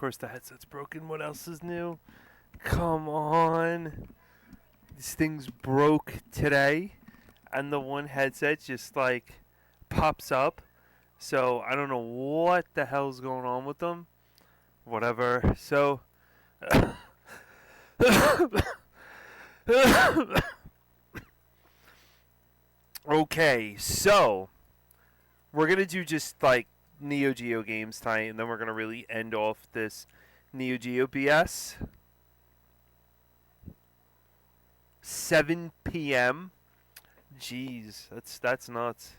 course, the headset's broken. What else is new? Come on. This thing's broke today, and the one headset just, like, pops up. So, I don't know what the hell's going on with them. Whatever. So... Okay, so... We're going to do just, like, Neo Geo games tonight, and then we're going to really end off this Neo Geo BS. 7 p.m. Jeez, that's nuts.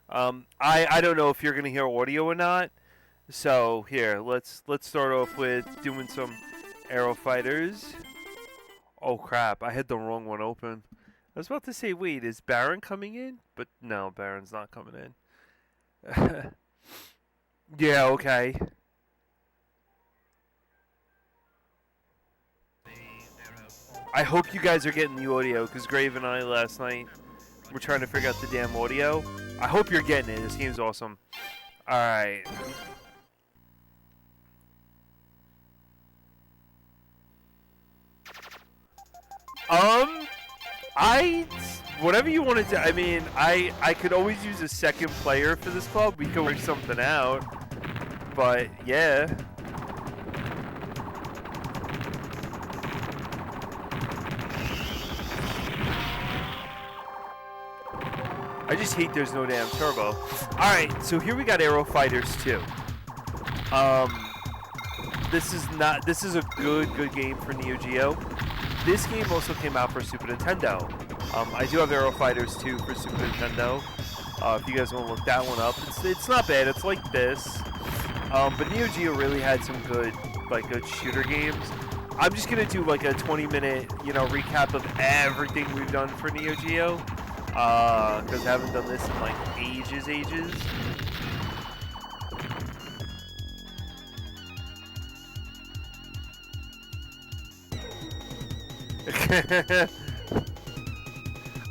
I don't know if you're going to hear audio or not. So, here, let's start off with doing some Aero Fighters. Oh, crap, I had the wrong one open. I was about to say, wait, is Baron coming in? But no, Baron's not coming in. Yeah, okay. I hope you guys are getting the audio, because Grave and I last night were trying to figure out the damn audio. I hope you're getting it. This game's awesome. Alright. Whatever you want to do. I mean, I could always use a second player for this club. We could work something out. But, yeah. I just hate there's no damn turbo. Alright, so here we got Aero Fighters 2. This is a good game for Neo Geo. This game also came out for Super Nintendo. I do have Aero Fighters 2 for Super Nintendo. If you guys want to look that one up, it's not bad. It's like this. But Neo Geo really had some good shooter games. I'm just gonna do like a 20-minute, recap of everything we've done for Neo Geo. Because I haven't done this in like ages.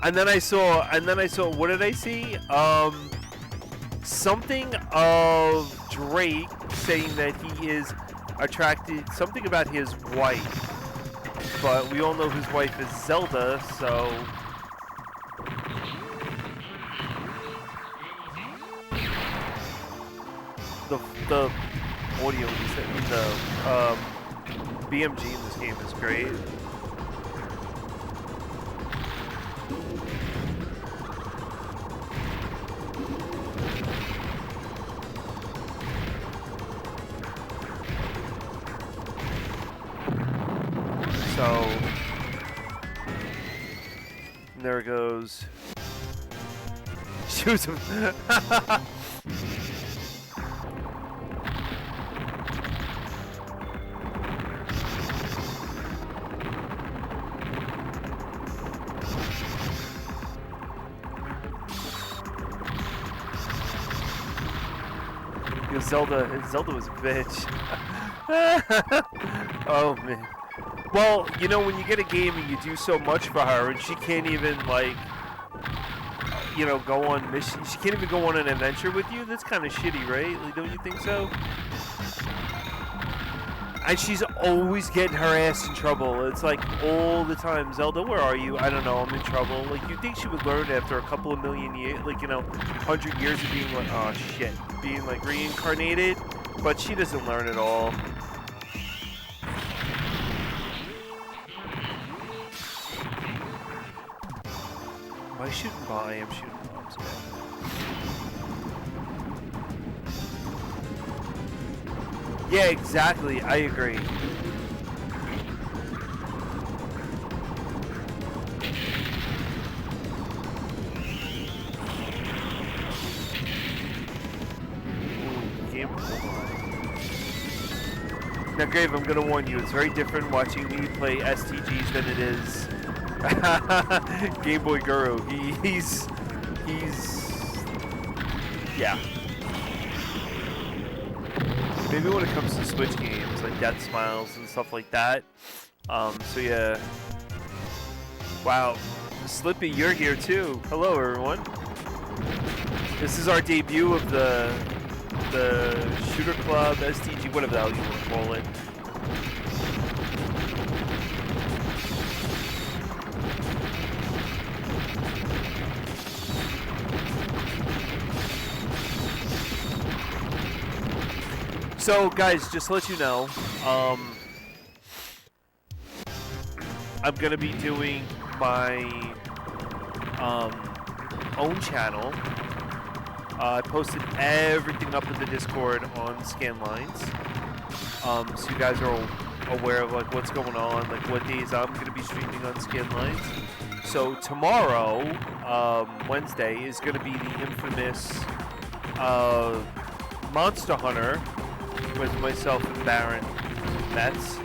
And then I saw, what did I see? Something of Drake saying that he is attracted, something about his wife. But we all know his wife is Zelda, so... The audio, the BMG in this game is great. So, there it goes. Shoot him. Zelda was a bitch. Oh man. Well, when you get a game and you do so much for her, and she can't even go on missions. She can't even go on an adventure with you. That's kind of shitty, right? Like, don't you think so? And she's always getting her ass in trouble. It's like all the time. Zelda, where are you? I don't know. I'm in trouble. Like, you'd think she would learn after a couple of million years, 100 years of being like, oh shit, being like reincarnated. But she doesn't learn at all. Am I shooting bombs? I am shooting bombs. Yeah, exactly. I agree. Now, Grave, I'm going to warn you, it's very different watching me play STGs than it is Game Boy Guru. He's... Yeah. Maybe when it comes to Switch games, like Death Smiles and stuff like that. So yeah. Wow. Slippy, you're here too. Hello, everyone. This is our debut of the the Shooter Club, STG, whatever the hell you want to call it. So, guys, just to let you know, I'm going to be doing my own channel. I posted everything up in the Discord on Scanlines, so you guys are aware of like what's going on, like what days I'm going to be streaming on Scanlines. So tomorrow, Wednesday, is going to be the infamous Monster Hunter with myself and Baron Metz.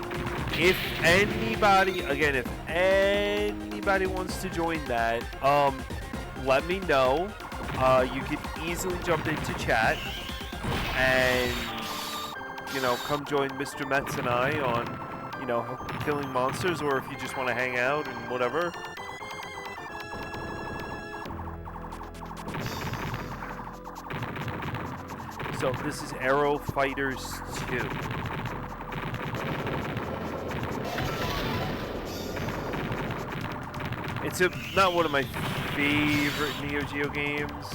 If anybody wants to join that, let me know. You can easily jump into chat and, you know, come join Mr. Metz and I on, you know, killing monsters, or if you just want to hang out and whatever. So this is Aero Fighters 2. It's not one of my favorite Neo Geo games.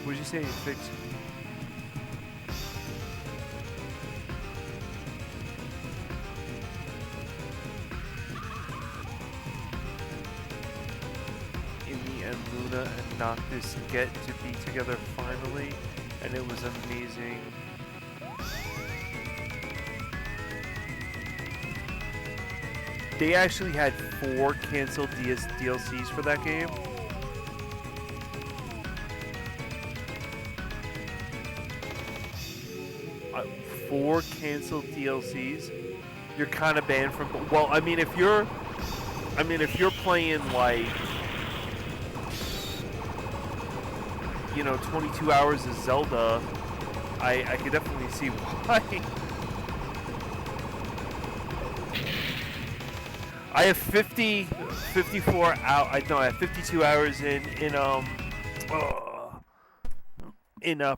Would you say it fixed? Amy and Luna and Noctis get to be together finally, and it was amazing. They actually had 4 canceled DLCs for that game. 4 canceled DLCs. You're kind of banned from. Well, I mean, if you're playing like, you know, 22 hours of Zelda, I could definitely see why. I have 54 out. I have 52 hours in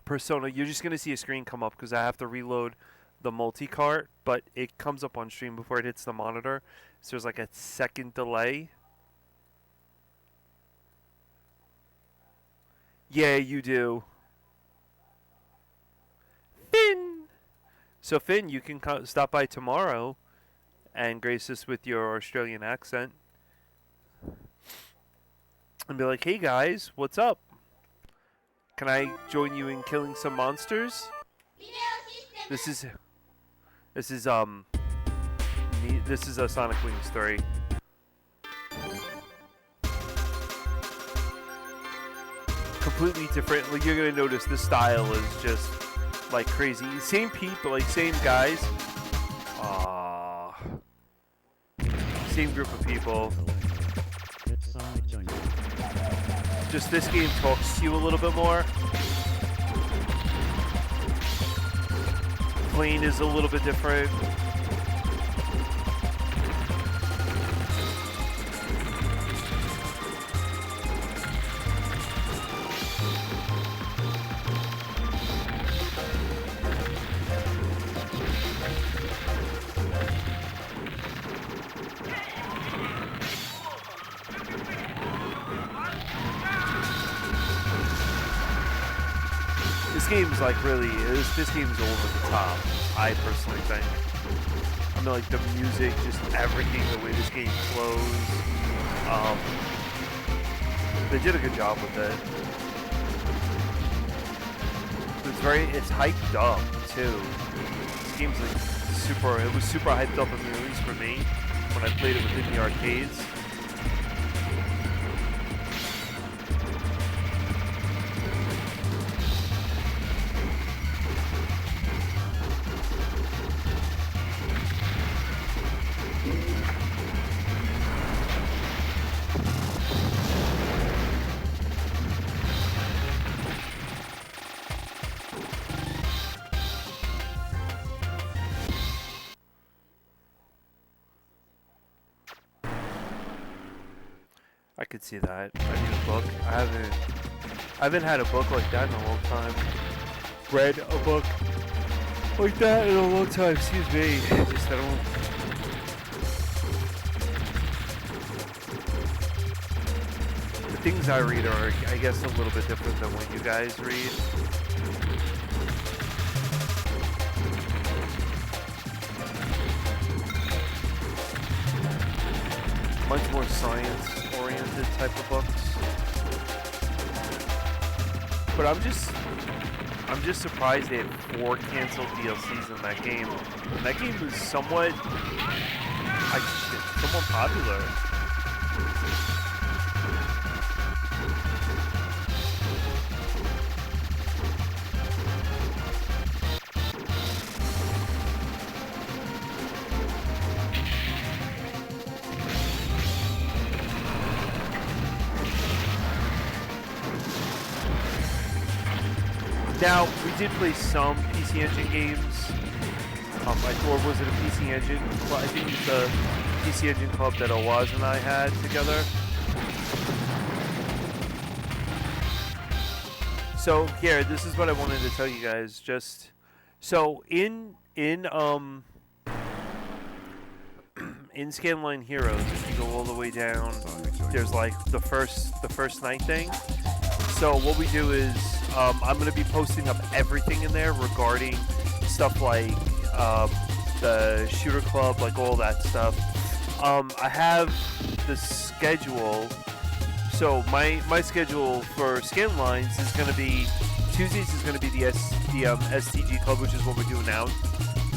Persona. You're just gonna see a screen come up because I have to reload the multi-cart, but it comes up on stream before it hits the monitor. So there's like a second delay. Yeah, you do. Finn! So Finn, you can stop by tomorrow and grace us with your Australian accent. And be like, hey guys, what's up? Can I join you in killing some monsters? This is a Sonic Wings 3. Completely different. Like, you're gonna notice the style is just like crazy. Same people, like same guys. Same group of people. Just this game talks to you a little bit more. Playing is a little bit different. This game's like really, this game's over the top, I personally think. I mean, like the music, just everything, the way this game flows. They did a good job with it. It's hyped up too. This game's like it was super hyped up in the release for me when I played it within the arcades. I could see that. I need a book. I haven't had a book like that in a long time. Read a book like that in a long time. Excuse me. Just I don't. The things I read are, I guess, a little bit different than what you guys read. Much more science-oriented type of books. But I'm just surprised they had 4 canceled DLCs in that game. And that game was somewhat popular. Now, we did play some PC Engine games. Or was it a PC Engine? I think it's the PC Engine Club that Awaz and I had together. So here, this is what I wanted to tell you guys. Just so in Scanline Heroes, if you go all the way down, there's like the first night thing. So what we do is I'm going to be posting up everything in there regarding stuff like the Shooter Club, like all that stuff. I have the schedule. So my schedule for Scanlines is going to be Tuesdays is going to be the STG Club, which is what we're doing now.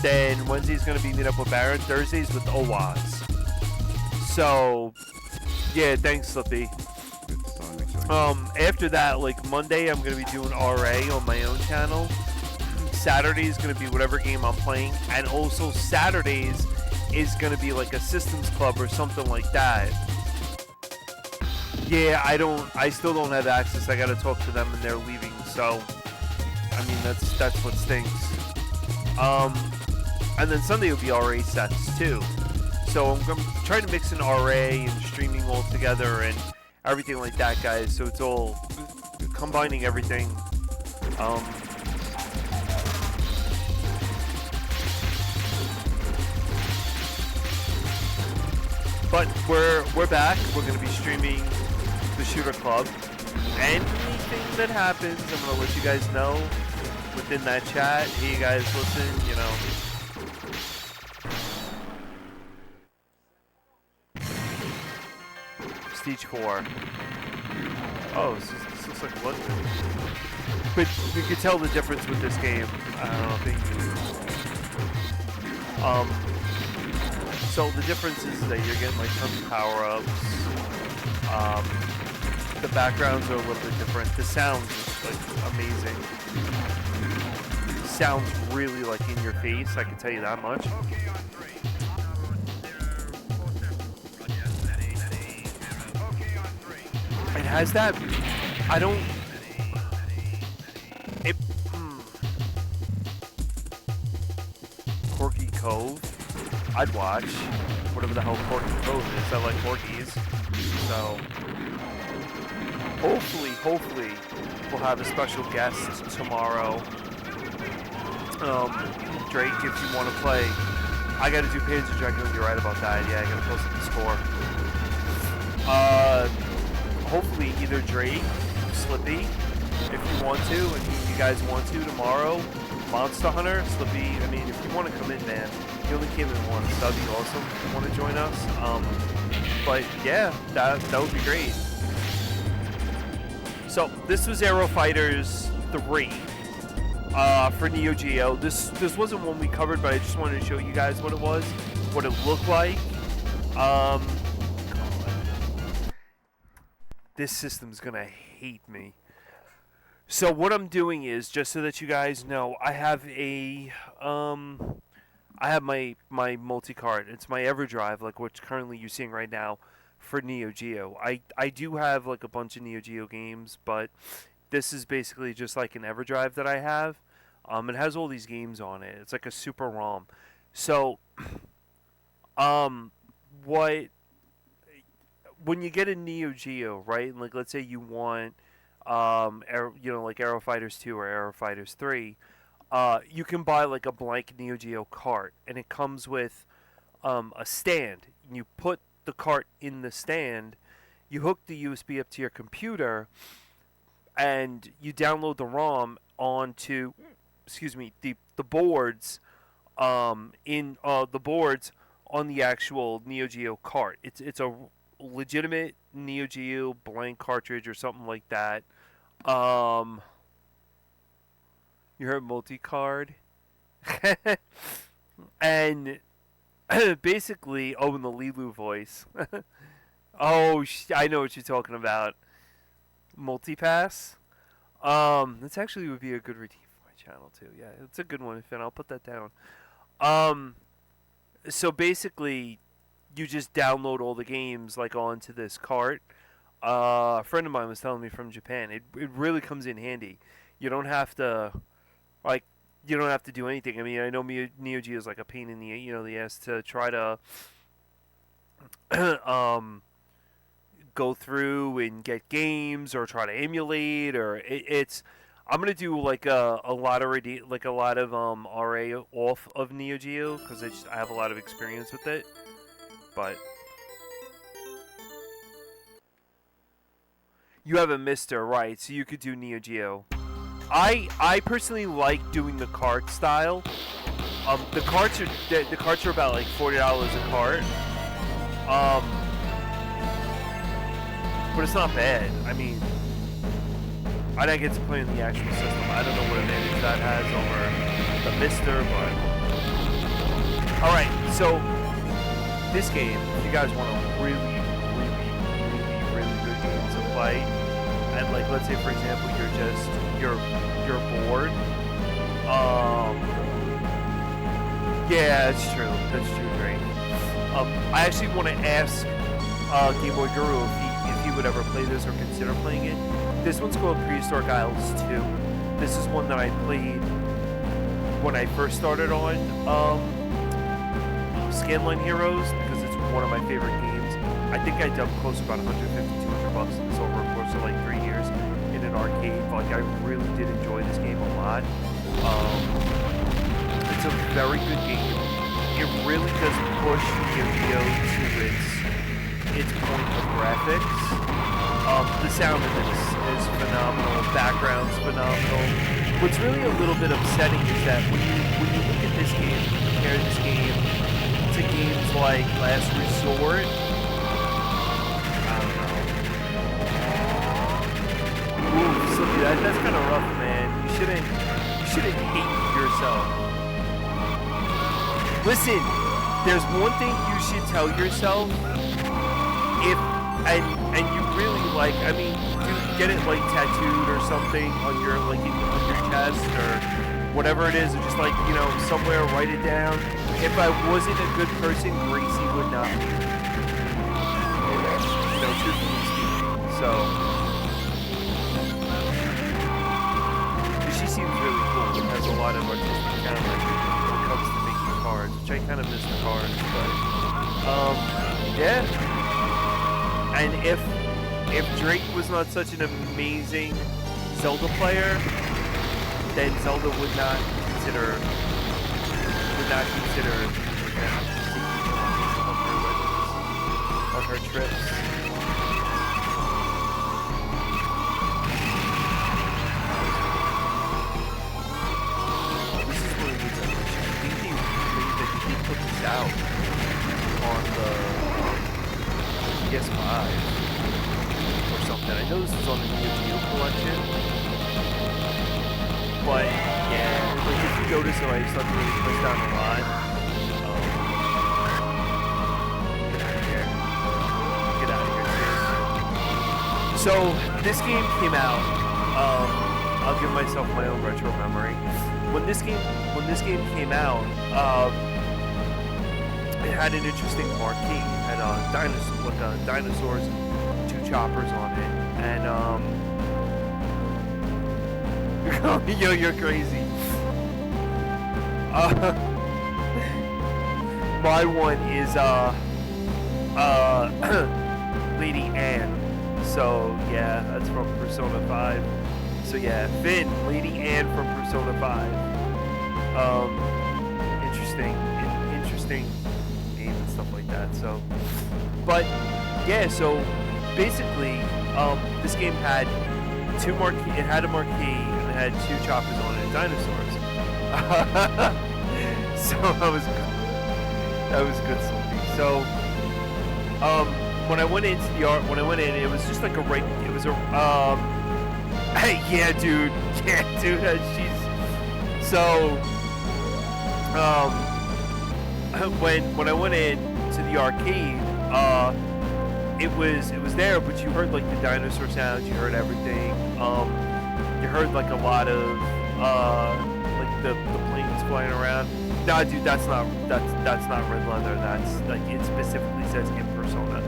Then Wednesday is going to be Meet Up with Baron. Thursdays with Owaz. So yeah, thanks, Slippy. After that, like Monday, I'm going to be doing RA on my own channel. Saturday is going to be whatever game I'm playing. And also Saturdays is going to be like a systems club or something like that. Yeah, I still don't have access. I got to talk to them and they're leaving. So, I mean, that's what stinks. And then Sunday will be RA sets too. So I'm trying to mix in RA and streaming all together and everything like that, guys. So it's all combining everything. But we're back. We're going to be streaming the Shooter Club. Anything that happens, I'm going to let you guys know within that chat. Hey, you guys, listen, you know. Stage 4. Oh, this looks like what? But you can tell the difference with this game. I don't think. So the difference is that you're getting like tons of power-ups. The backgrounds are a little bit different. The sound is like amazing. Sounds really like in your face. I can tell you that much. It has that. I don't. It. Corky Cove. I'd watch whatever the hell Corky Cove is. I like Corkies. So hopefully we'll have a special guest tomorrow. Drake, if you want to play, I got to do Panzer Dragoon. You're right about that. Yeah, I got to post up the score. Hopefully either Drake, Slippy, if you want to, and you guys want to tomorrow. Monster Hunter, Slippy. I mean, if you want to come in, man. You only came in once. That'd be awesome if you want to join us. But yeah, that would be great. So this was Aero Fighters 3 for Neo Geo. This wasn't one we covered, but I just wanted to show you guys what it was, what it looked like. This system's gonna hate me. So what I'm doing is, just so that you guys know, I have a I have my multi-card. It's my EverDrive, like what currently you're seeing right now for Neo Geo. I do have like a bunch of Neo Geo games, but this is basically just like an EverDrive that I have. It has all these games on it. It's like a super ROM. So what when you get a Neo Geo, right? And like, let's say you want, like Aero Fighters 2 or Aero Fighters 3, you can buy like a blank Neo Geo cart, and it comes with a stand. You put the cart in the stand, you hook the USB up to your computer, and you download the ROM onto, the boards, the boards on the actual Neo Geo cart. It's a legitimate Neo Geo blank cartridge or something like that. You heard multi-card, and basically, in the Lilu voice. Oh, I know what you're talking about. Multipass. This actually would be a good routine for my channel too. Yeah, it's a good one, Finn. I'll put that down. So basically, you just download all the games like onto this cart. A friend of mine was telling me from Japan. It really comes in handy. You don't have to, like, you don't have to do anything. I mean, I know Neo Geo is like a pain in the ass to try to go through and get games or try to emulate, or it's. I'm gonna do like a lot of RA off of Neo Geo because I have a lot of experience with it, but you have a Mister, right? So you could do Neo Geo. I personally like doing the cart style. The carts are about like $40 a cart. But it's not bad. I mean, I didn't get to play in the actual system. I don't know what advantage that has over the Mister, but alright, so this game, if you guys want a really good game to play, and like let's say for example you're bored. Yeah, that's true. That's true, Drake. I actually want to ask Game Boy Guru if he would ever play this or consider playing it. This one's called Prehistoric Isles 2. This is one that I played when I first started on Scanline Heroes because it's one of my favorite games. I think I dumped close to about $150, $200 in this over a course of like 3 years in an arcade. Like I really did enjoy this game a lot. It's a very good game. It really does push Yu-Gi-Oh to its point of graphics. The sound of this is phenomenal. Background's phenomenal. What's really a little bit upsetting is that when you look at this game, compare this game to games like Last Resort, I don't know. Ooh, Slippy, that's kind of rough, man. You shouldn't hate yourself. Listen, there's one thing you should tell yourself and you really like, I mean, get it like tattooed or something on your on your chest or whatever it is, or just like, somewhere write it down. If I wasn't a good person, Gracie would not be. Truthfully speaking. So she seems really cool and has a lot of artistic talent when it comes to making cards, which I kind of miss the cards, but yeah. And if Drake was not such an amazing Zelda player, then Zelda would not consider on her trips. This is really good. I think they put this out on the PS5 or something. I know this is on the Neo Geo collection, but yeah, like if you go to some, I just have to really push down a lot. Get out of here. So this game came out. I'll give myself my own retro memory. When this game came out, it had an interesting marquee. It had dinosaurs and 2 choppers on it, and yo, you're crazy. My one is Lady Anne. So yeah, that's from Persona 5. So yeah, Finn, Lady Anne from Persona 5. Interesting name and stuff like that. So, but yeah, so basically, this game had two marquee. It had a marquee and it had two choppers on it, and dinosaurs. So that was good something. So, when I went into the art, when I went in, it was just like a right. It was a hey, yeah, dude, she's so. When I went in to the arcade, it was there, but you heard like the dinosaur sounds, you heard everything. You heard like a lot of like the planes flying around. Nah, dude, that's not red leather. That's like it specifically says in Persona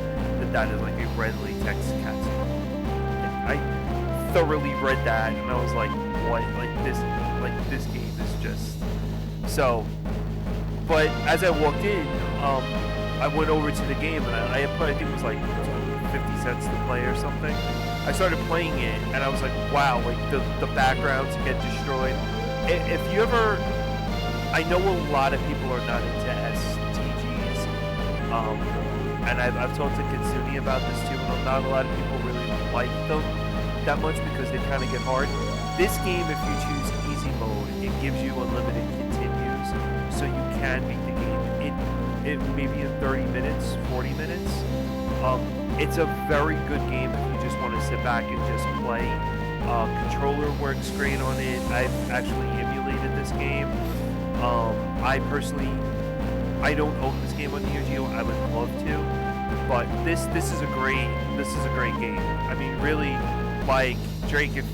that is like a red latex catsuit. I thoroughly read that and I was like, what? Like this game is just so. But as I walked in, I went over to the game and I had put, I think it was like 50 cents to play or something. I started playing it and I was like, wow, like the backgrounds get destroyed. If you ever, I know a lot of people are not into STGs, and I've talked to Kitsune about this too, and not a lot of people really like them that much because they kind of get hard. This game, if you choose easy mode, it gives you unlimited continues, so you can beat the game it maybe in 30 minutes, 40 minutes. It's a very good game if you just want to sit back and just play. Controller works great on it. I've actually emulated this game. I personally, I don't own this game on Neo Geo. I would love to, but this is a great game. I mean, really, like Drake, if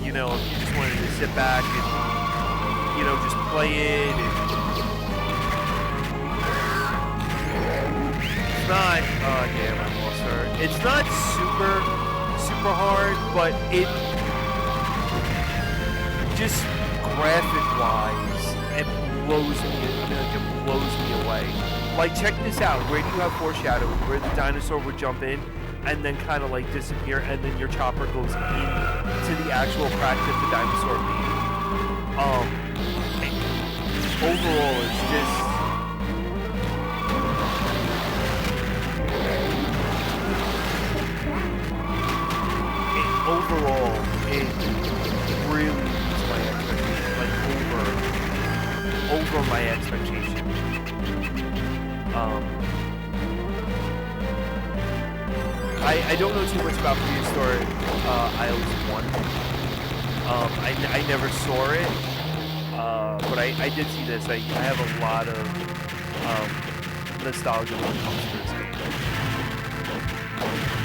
you know, if you just wanted to sit back and just play it. It's not. Oh damn, I lost her. It's not super hard, but it just graphic-wise, it blows me. I mean, like it blows me away. Like, check this out. Where do you have foreshadowing? Where the dinosaur would jump in and then kind of like disappear, and then your chopper goes into the actual crack that the dinosaur made. Overall, it's just. Overall, it really meets my expectations, like over my expectations. I don't know too much about Prehistoric Isles 1. I never saw it, but I did see this. I have a lot of nostalgia when it comes to this game.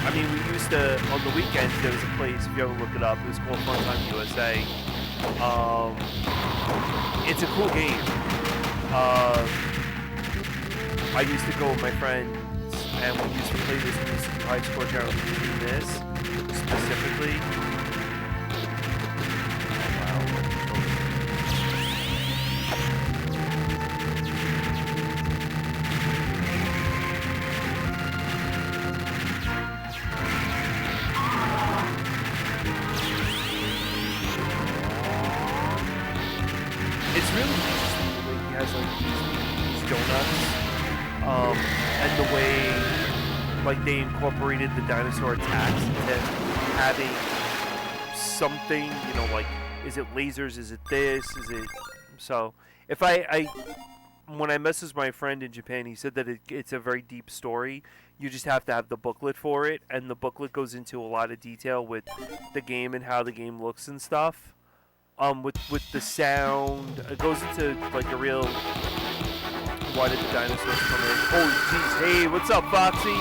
I mean, we used to, on the weekends, there was a place, if you ever look it up, it was called Funtime USA. It's a cool game. I used to go with my friends, and we used to play this in the high score channel, this specifically. It's really interesting the way he has like these donuts, and the way like they incorporated the dinosaur attacks into having something, like, is it lasers, is it this, is it, so if when I messaged my friend in Japan, he said that it's a very deep story. You just have to have the booklet for it, and the booklet goes into a lot of detail with the game and how the game looks and stuff. With the sound, it goes into like a real. Why did the dinosaurs come in? Oh jeez, hey, what's up, Foxy?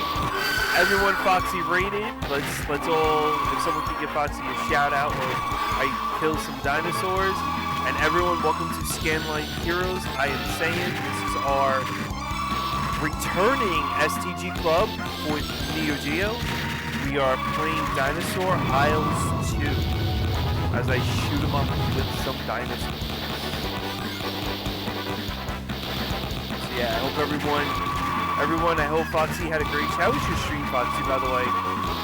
Everyone, Foxy rated. Let's all. If someone can give Foxy a shout out, or I kill some dinosaurs. And everyone, welcome to Scanline Heroes. I am saying this is our returning STG Club with Neo Geo. We are playing Dinosaur Isles 2. As I shoot him up with some dinosaurs. So yeah, I hope everyone, I hope Foxy had a great. How was your stream, Foxy, by the way?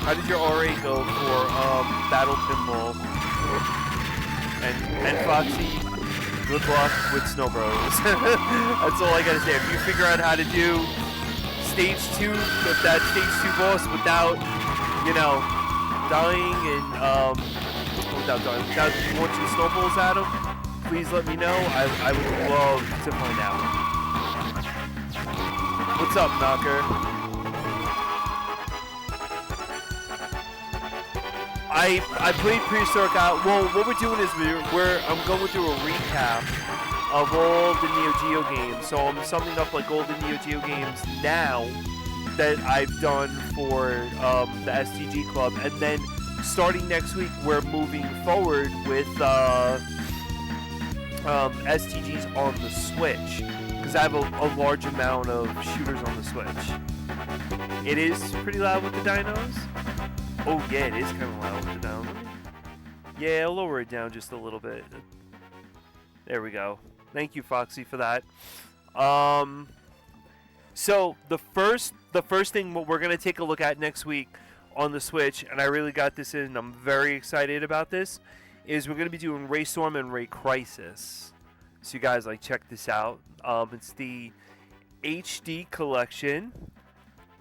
How did your RA go for Battle Pinball? And Foxy, good luck with Snow Bros. That's all I gotta say. If you figure out how to do stage 2, that stage 2 boss without, you know, dying and without launching snowballs at him, please let me know. I would love to find out. What's up, Knocker? I played Prehistoric Island. Well, what we're doing is I'm going through a recap of all the Neo Geo games. So I'm summing up like all the Neo Geo games now that I've done for the STG Club, and then starting next week we're moving forward with STGs on the Switch, because I have a large amount of shooters on the Switch. It is pretty loud with the dinos. Oh yeah, it is kind of loud with the down. Yeah, I'll lower it down just a little bit. There we go. Thank you, Foxy, for that. So the first thing what we're gonna take a look at next week on the Switch, and I really got this in, and I'm very excited about this, is we're gonna be doing Ray Storm and Ray Crisis. So you guys like check this out. It's the HD collection.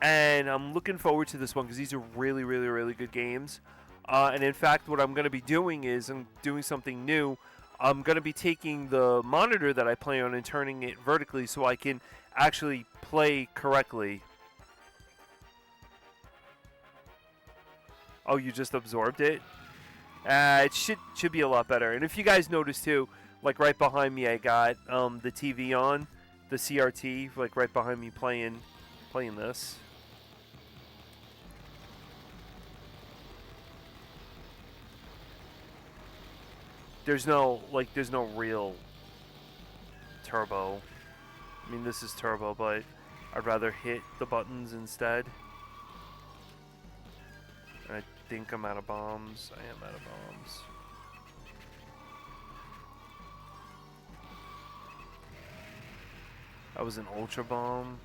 And I'm looking forward to this one because these are really, really, really good games. And in fact, what I'm going to be doing is I'm doing something new. I'm going to be taking the monitor that I play on and turning it vertically so I can actually play correctly. Oh, you just absorbed it? It should be a lot better. And if you guys notice too, like right behind me, I got the TV on, the CRT, like right behind me playing this. There's no real turbo. I mean, this is turbo, but I'd rather hit the buttons instead. I think I'm out of bombs. I am out of bombs. That was an ultra bomb.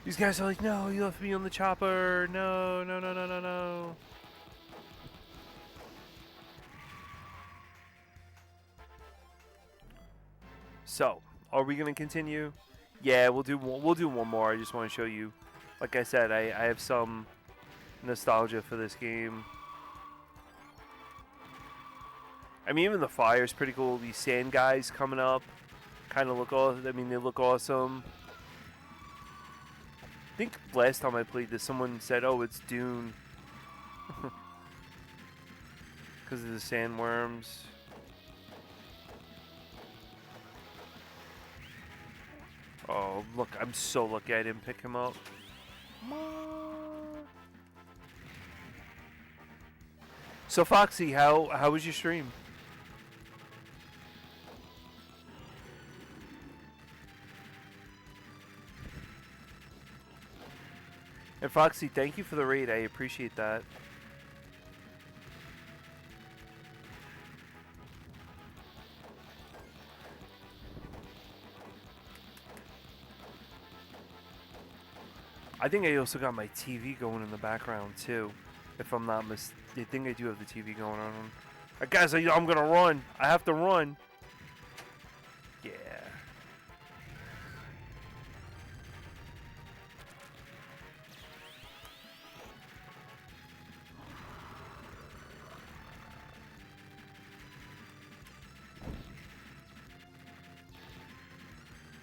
These guys are like, no, you left me on the chopper. No, no, no, no, no, no. So, are we gonna continue? Yeah, we'll do one more. I just want to show you. Like I said, I have some nostalgia for this game. I mean, even the fire is pretty cool. These sand guys coming up kind of look awesome. I mean, they look awesome. I think last time I played this, someone said, oh, it's Dune. Because of the sandworms. Oh, look, I'm so lucky I didn't pick him up. So, Foxy, how was your stream? And Foxy, thank you for the raid. I appreciate that. I think I also got my TV going in the background too. If I'm not I think I do have the TV going on. Guys, I'm gonna run. I have to run. Yeah.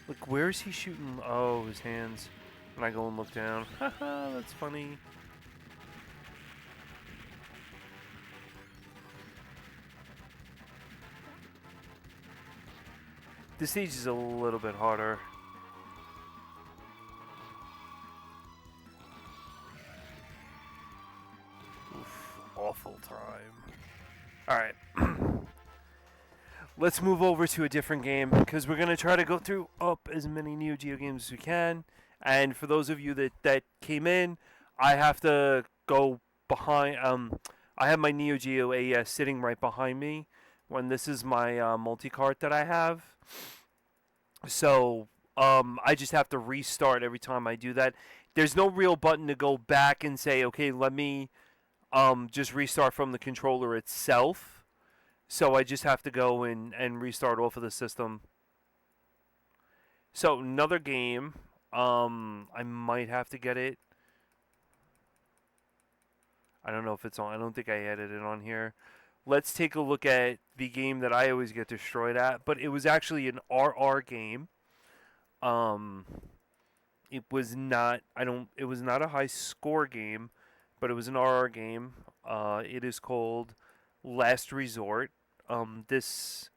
Look, where is he shooting? Oh, his hands. When I go and look down. Haha, that's funny. This stage is a little bit harder. Oof, awful time. Alright. Let's move over to a different game, because we're going to try to go through up as many Neo Geo games as we can. And for those of you that came in, I have to go behind. I have my Neo Geo AES sitting right behind me, when this is my multi-cart that I have. So I just have to restart every time I do that. There's no real button to go back and say, okay, let me just restart from the controller itself. So I just have to go and restart off of the system. So another game, I might have to get it. I don't know if it's on. I don't think I added it on here. Let's take a look at the game that I always get destroyed at, but it was actually an RR game. Um, it was not. I don't. It was not a high score game, but it was an RR game. It is called Last Resort. This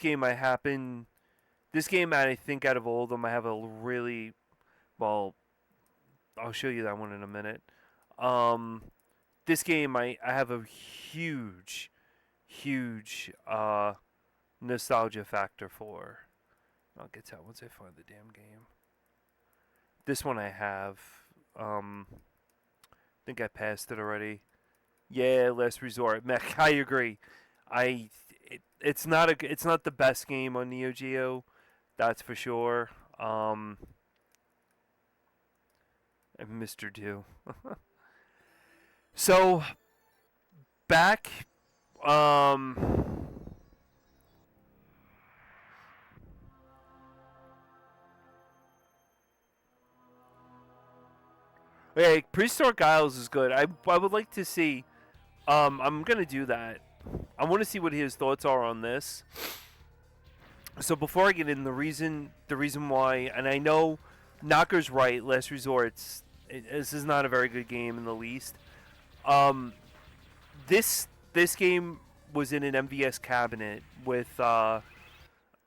game I happen. This game I think out of all of them I have a really well. I'll show you that one in a minute. Um, this game I have a huge nostalgia factor for. I'll get to that once I find the damn game. This one I have. I think I passed it already. Yeah, Last Resort. Mech, I agree. It's not the best game on Neo Geo, that's for sure. And Mr. Do. So back um okay, Prehistoric Isles is good. I would like to see I'm gonna do that. I want to see what his thoughts are on this. So before I get in, the reason why, and I know Knocker's right. Last Resort's this is not a very good game in the least. Um, this game was in an MVS cabinet with I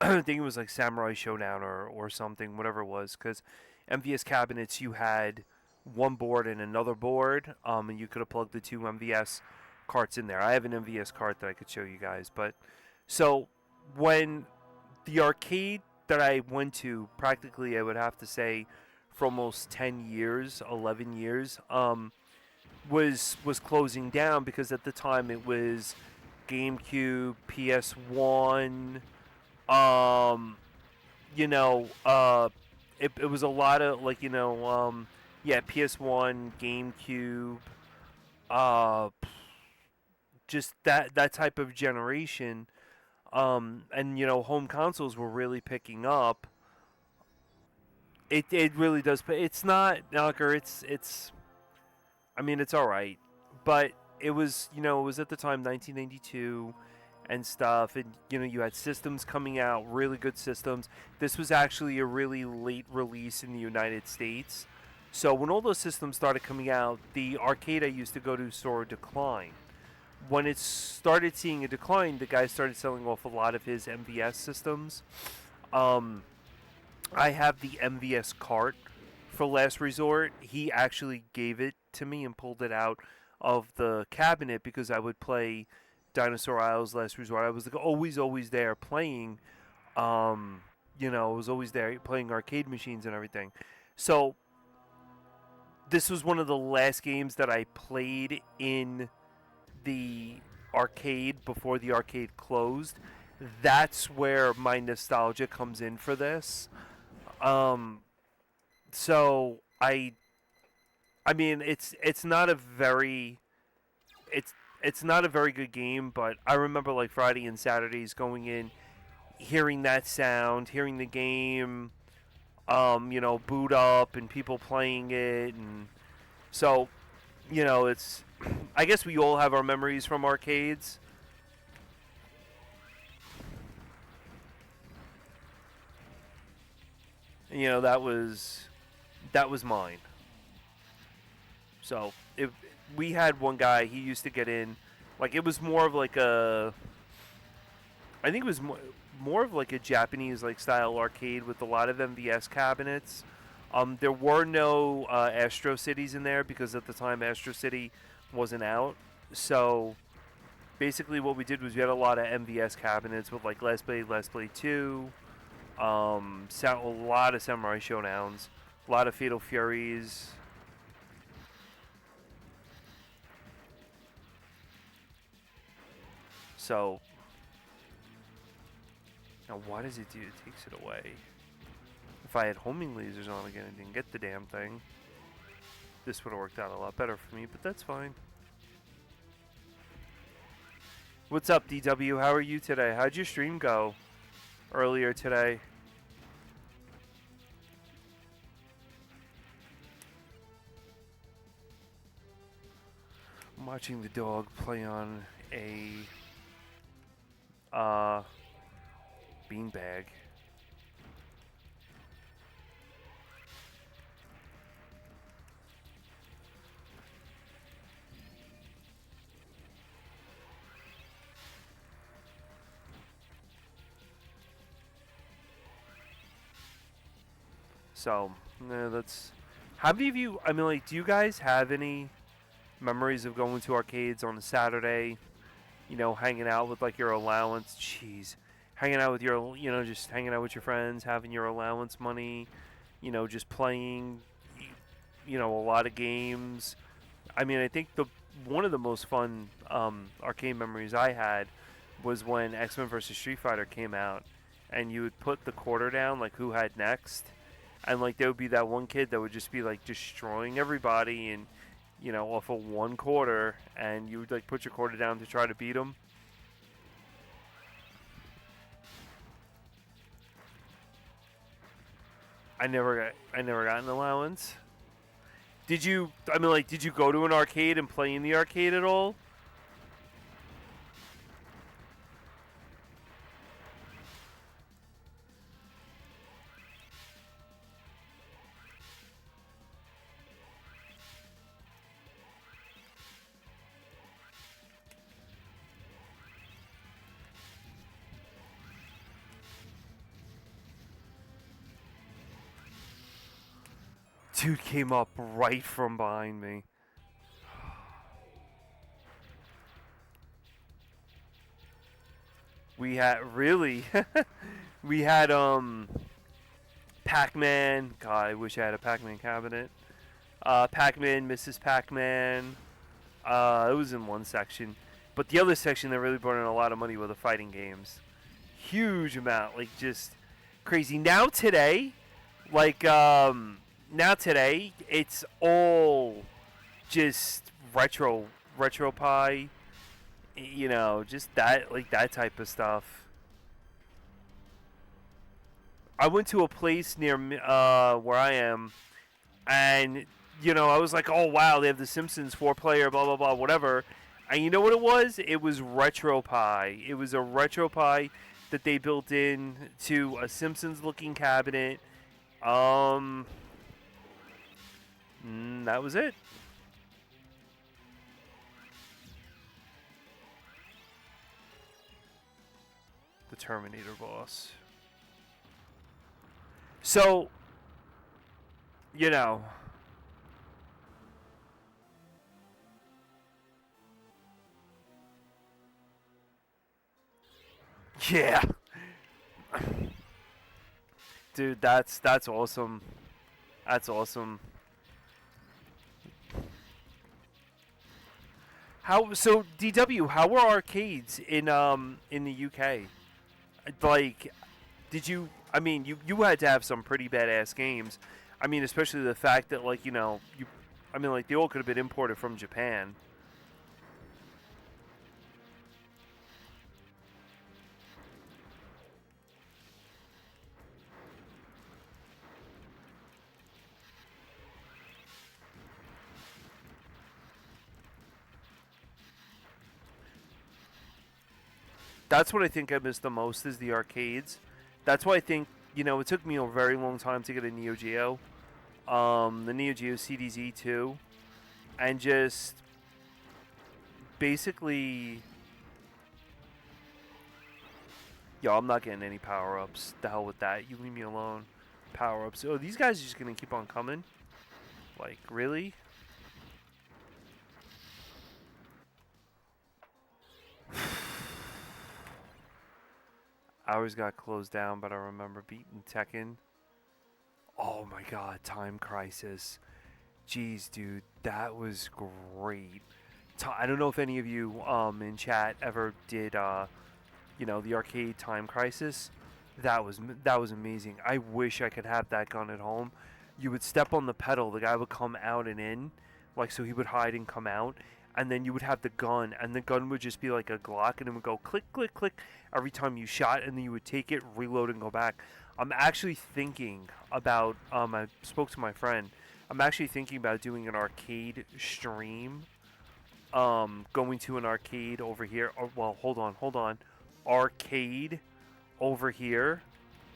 think it was like Samurai Showdown or something, whatever it was. Because MVS cabinets, you had one board and another board, and you could have plugged the two MVS carts in there. I have an MVS cart that I could show you guys, but so when the arcade that I went to, practically, I would have to say, for almost 10 years, 11 years, was closing down because at the time it was GameCube, PS1, um, you know, it was a lot of like yeah, PS1, GameCube, uh, just that type of generation. And home consoles were really picking up. It really does, but it's not Knocker. It's I mean it's all right, but it was at the time 1992 and stuff, and you had systems coming out, really good systems. This was actually a really late release in the United States, so when all those systems started coming out, the arcade I used to go to saw a decline. When it started seeing a decline, the guy started selling off a lot of his MVS systems. Um, I have the MVS cart for Last Resort. He actually gave it to me and pulled it out of the cabinet because I would play Dinosaur Isles Last Resort. I was like always there playing. I was always there playing arcade machines and everything. So this was one of the last games that I played in the arcade before the arcade closed. That's where my nostalgia comes in for this. Um, so I mean it's not a very it's not a very good game, but I remember like Friday and Saturdays going in, hearing that sound, hearing the game, boot up and people playing it, and so it's. I guess we all have our memories from arcades. And, that was mine. So we had one guy. He used to get in, like it was more of like a. I think it was more of like a Japanese like style arcade with a lot of MVS cabinets. There were no Astro Cities in there because at the time Astro City wasn't out. So basically, what we did was we had a lot of MVS cabinets with like Last Blade 2, a lot of Samurai Showdowns, a lot of Fatal Furies. So Now, why does it do? It takes it away. If I had homing lasers on again and didn't get the damn thing, this would have worked out a lot better for me, but that's fine. What's up, DW? How are you today? How'd your stream go earlier today? I'm watching the dog play on a beanbag. So, that's... How many of you... I mean, like, do you guys have any memories of going to arcades on a Saturday? You know, hanging out with, like, your allowance? Jeez. Hanging out with your... You know, just hanging out with your friends, having your allowance money. You know, just playing, you know, a lot of games. I mean, I think one of the most fun arcade memories I had was when X-Men vs. Street Fighter came out. And you would put the quarter down, like, who had next. And, like, there would be that one kid that would just be, like, destroying everybody and, you know, off of one quarter. And you would, like, put your quarter down to try to beat him. I never got an allowance. Did you, I mean, like, did you go to an arcade and play in the arcade at all? Dude came up right from behind me. We had, really? We had, Pac-Man. God, I wish I had a Pac-Man cabinet. Pac-Man, Mrs. Pac-Man. It was in one section. But the other section that really brought in a lot of money were the fighting games. Huge amount, like, just crazy. Now today, like, it's all just retro pie, you know, just that, like, that type of stuff. I went to a place near where I am, and, you know, I was like, oh wow, they have the Simpsons 4-player, blah blah blah, whatever. And you know what it was? It was retro pie. It was a retro pie that they built in to a Simpsons looking cabinet. That was it. The Terminator boss. So, you know, yeah. Dude, that's awesome. That's awesome. So DW, how were arcades in the UK? Like, did you? I mean, you had to have some pretty badass games. I mean, especially the fact that, like, you know, I mean, like, they all could have been imported from Japan. That's what I think I miss the most is the arcades. That's why I think, you know, it took me a very long time to get a Neo Geo. The Neo Geo CDZ too. And just basically, yo, I'm not getting any power-ups. The hell with that. You leave me alone. Power-ups. Oh, these guys are just going to keep on coming? Like, really? Hours got closed down, but I remember beating Tekken. Oh my god, Time Crisis. Jeez, dude, that was great. I don't know if any of you in chat ever did, you know, the arcade Time Crisis. That was amazing. I wish I could have that gun at home. You would step on the pedal, the guy would come out and in, like so he would hide and come out, and then you would have the gun, and the gun would just be like a Glock, and it would go click, click, click every time you shot, and then you would take it, reload, and go back. I'm actually thinking about. I spoke to my friend. I'm actually thinking about doing an arcade stream. Going to an arcade over here. Oh, well, hold on. Arcade over here.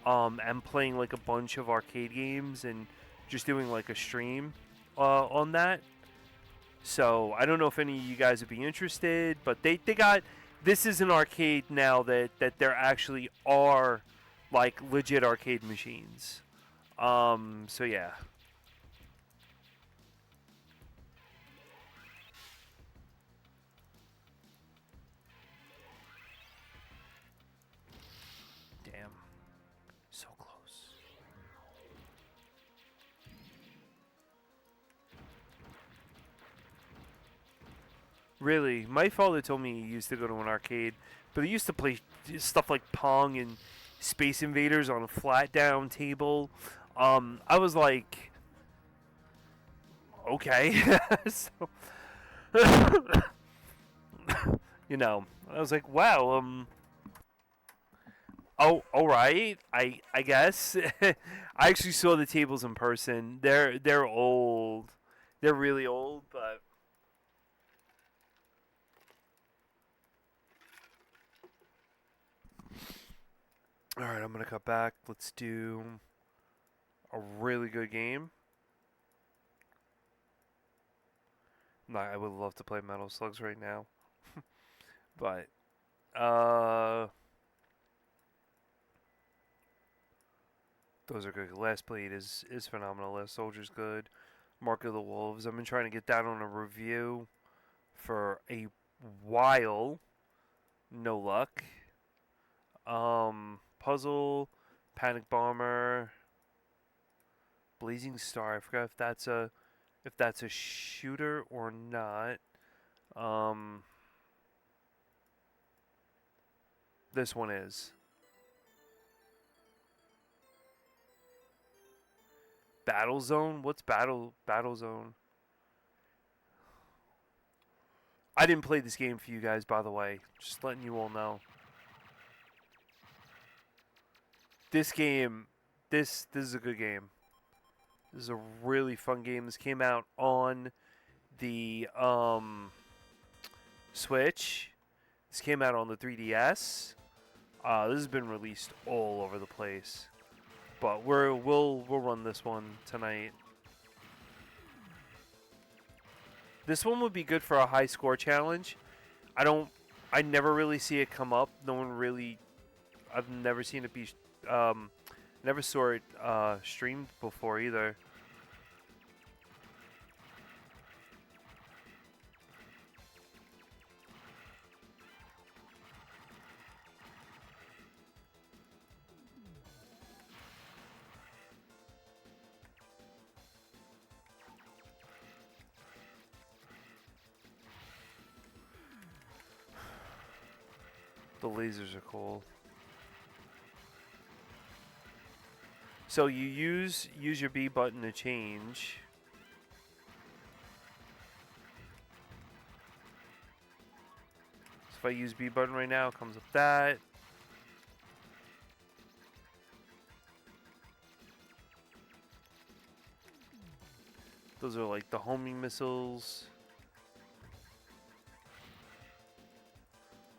And playing like a bunch of arcade games and just doing like a stream on that. So I don't know if any of you guys would be interested, but they got this is an arcade now that there actually are like legit arcade machines. So yeah. Damn. So close. Really, my father told me he used to go to an arcade, but he used to play stuff like Pong and Space Invaders on a flat down table. I was like, okay. So, I was like, wow. Oh, all right. I guess. I actually saw the tables in person. They're old. They're really old, but all right. I'm gonna cut back. Let's do a really good game. No, I would love to play Metal Slugs right now, but uh, those are good. Last Blade is phenomenal. Last Soldier's good. Mark of the Wolves. I've been trying to get that on a review for a while. No luck. Puzzle, Panic Bomber, Blazing Star. I forgot if that's a shooter or not. Um, this one is Battle Zone. What's Battle Zone? I didn't play this game for you guys, by the way. Just letting you all know. This game, this is a good game. This is a really fun game. This came out on the Switch. This came out on the 3DS. This has been released all over the place, but we'll run this one tonight. This one would be good for a high score challenge. I never really see it come up. No one really. I've never seen it be. Never saw it streamed before either. The lasers are cool. So you use your B button to change. So if I use B button right now, it comes up that. Those are like the homing missiles.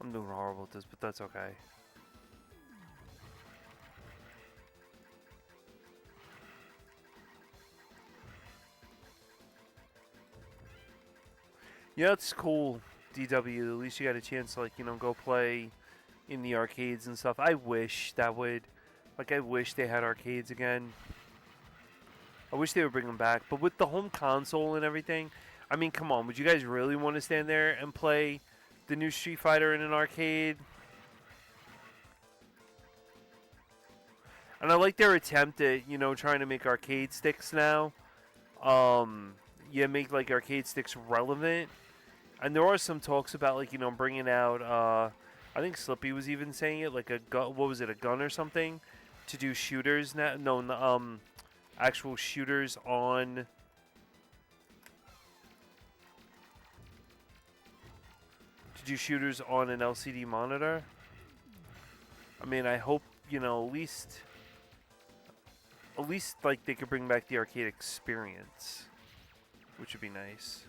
I'm doing horrible at this, but that's okay. Yeah, it's cool, DW. At least you got a chance to, like, go play in the arcades and stuff. I wish that would, like, I wish they had arcades again. I wish they would bring them back. But with the home console and everything, I mean, come on. Would you guys really want to stand there and play the new Street Fighter in an arcade? And I like their attempt at, trying to make arcade sticks now. Make, like, arcade sticks relevant. And there are some talks about, like, bringing out I think Slippy was even saying it, like a gun. What was it, a gun or something, to do shooters now? No, actual shooters on. To do shooters on an LCD monitor. I mean, I hope at least like they could bring back the arcade experience, which would be nice.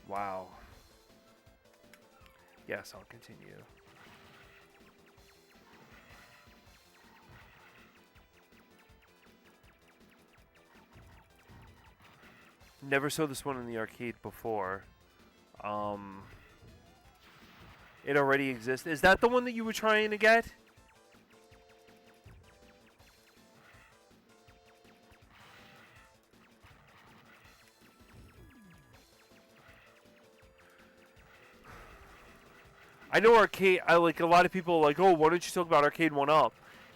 Wow. Yes, I'll continue. Never saw this one in the arcade before. It already exists. Is that the one that you were trying to get? I know arcade. I like a lot of people are like, oh, why don't you talk about Arcade 1-Up?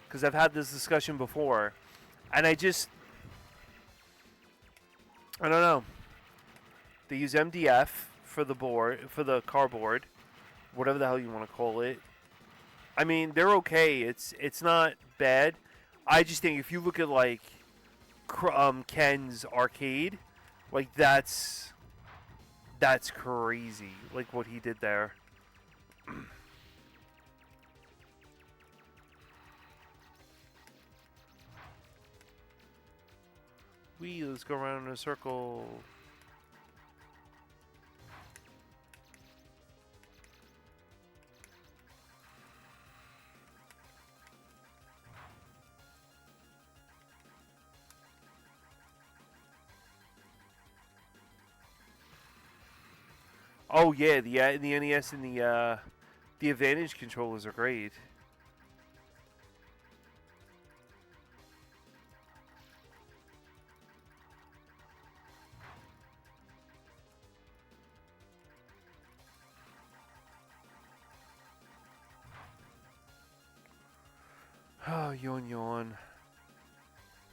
Because I've had this discussion before, and I don't know. They use MDF for the board, for the cardboard, whatever the hell you want to call it. I mean, they're okay. It's not bad. I just think if you look at like Ken's arcade, like that's crazy. Like what he did there. Let's go around in a circle. Oh yeah, the NES and the Advantage controllers are great. Oh, yawn.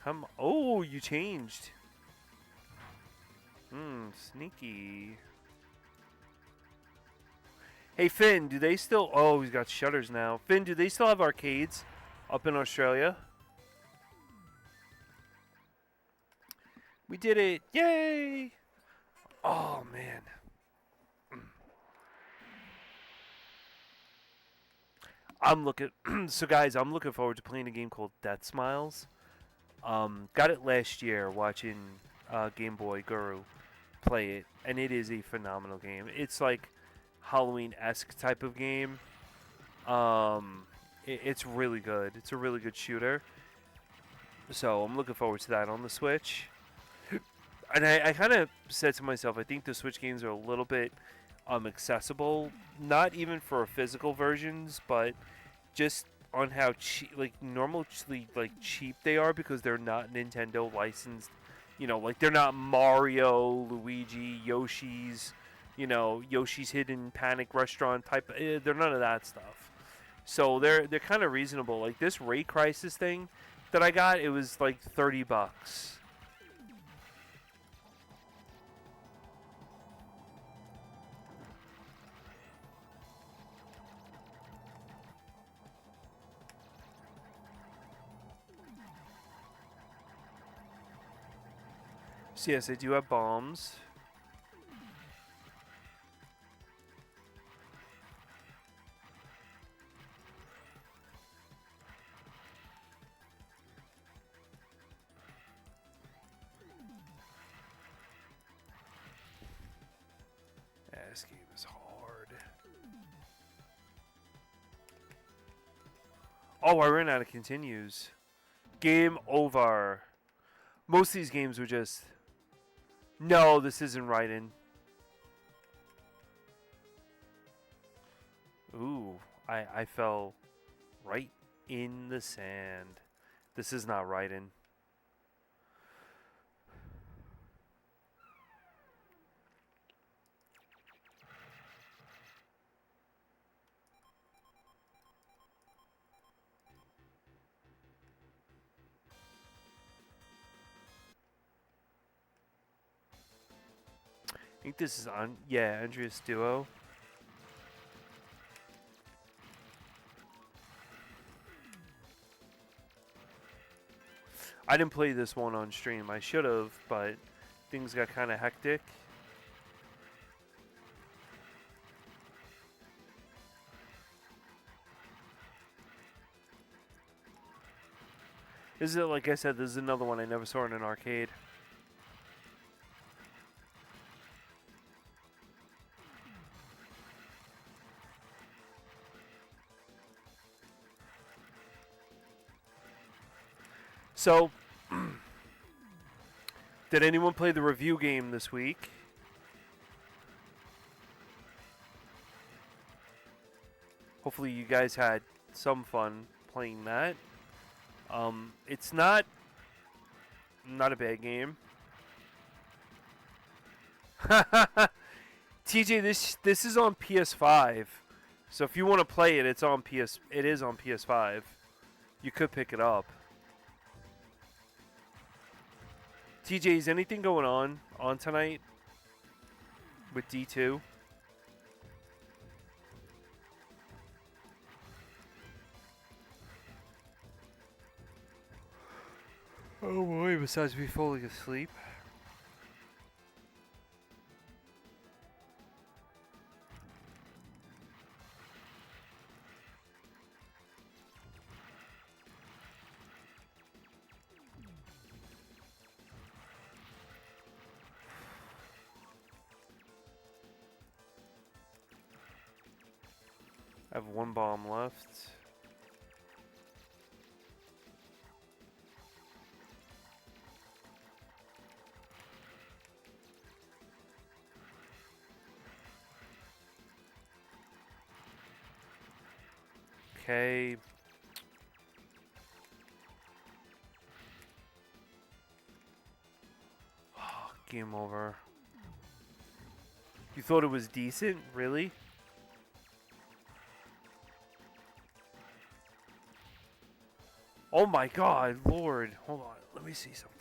Come. Oh, you changed. Sneaky. Hey, Finn, do they still... Oh, he's got shutters now. Finn, do they still have arcades up in Australia? We did it. Yay! Oh, man. I'm looking... So, guys, I'm looking forward to playing a game called Death Smiles. Got it last year watching Game Boy Guru play it, and it is a phenomenal game. It's like Halloween-esque type of game. It's really good. It's a really good shooter. So I'm looking forward to that on the Switch. And I kind of said to myself, I think the Switch games are a little bit accessible, not even for physical versions, but just on how cheap, like normally like cheap they are because they're not Nintendo licensed. Like they're not Mario, Luigi, Yoshi's, Yoshi's Hidden Panic Restaurant type. They're none of that stuff. So they're kind of reasonable. Like this Ray Crisis thing that I got, it was like $30. So yes, I do have bombs. Yeah, this game is hard. Oh, I ran out of continues. Game over. Most of these games were just... No, this isn't Raiden. Ooh, I fell right in the sand. This is not Raiden. think this is on. Yeah, Andreas Duo. I didn't play this one on stream. I should have, but things got kind of hectic. This is, like I said, this is another one I never saw in an arcade. So, did anyone play the review game this week? Hopefully you guys had some fun playing that. It's not a bad game. TJ, this is on PS5. So if you want to play it, it is on PS5. You could pick it up. TJ, is anything going on tonight with D2? Oh boy, besides me falling asleep. I have one bomb left. Okay. Oh, game over. You thought it was decent? Really? Oh my god, Lord. Hold on. Let me see something.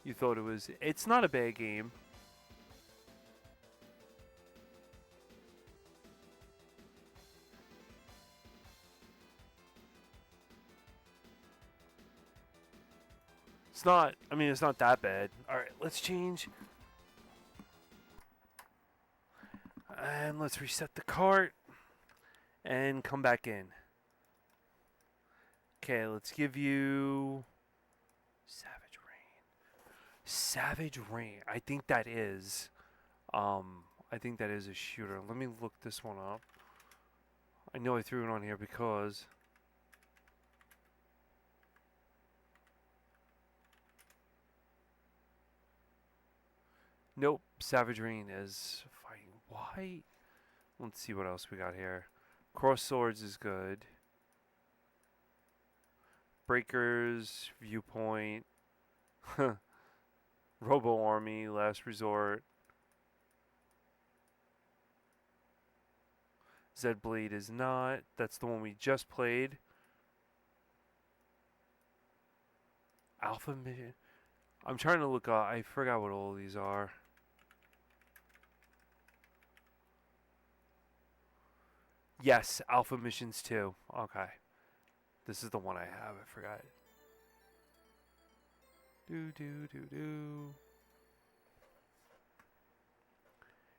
You thought it was... It's not a bad game. It's not... I mean, it's not that bad. Alright, let's change. And let's reset the cart. And come back in. Okay, let's give you... Savage Rain. Savage Rain. I think that is... I think that is a shooter. Let me look this one up. I know I threw it on here because... Nope, Savage Rain is fighting. Why? Let's see what else we got here. Cross Swords is good. Breakers, Viewpoint, Robo Army, Last Resort. Zed Blade is not. That's the one we just played. Alpha Mission. I'm trying to look up. I forgot what all these are. Yes, Alpha Missions 2. Okay. This is the one I have. I forgot.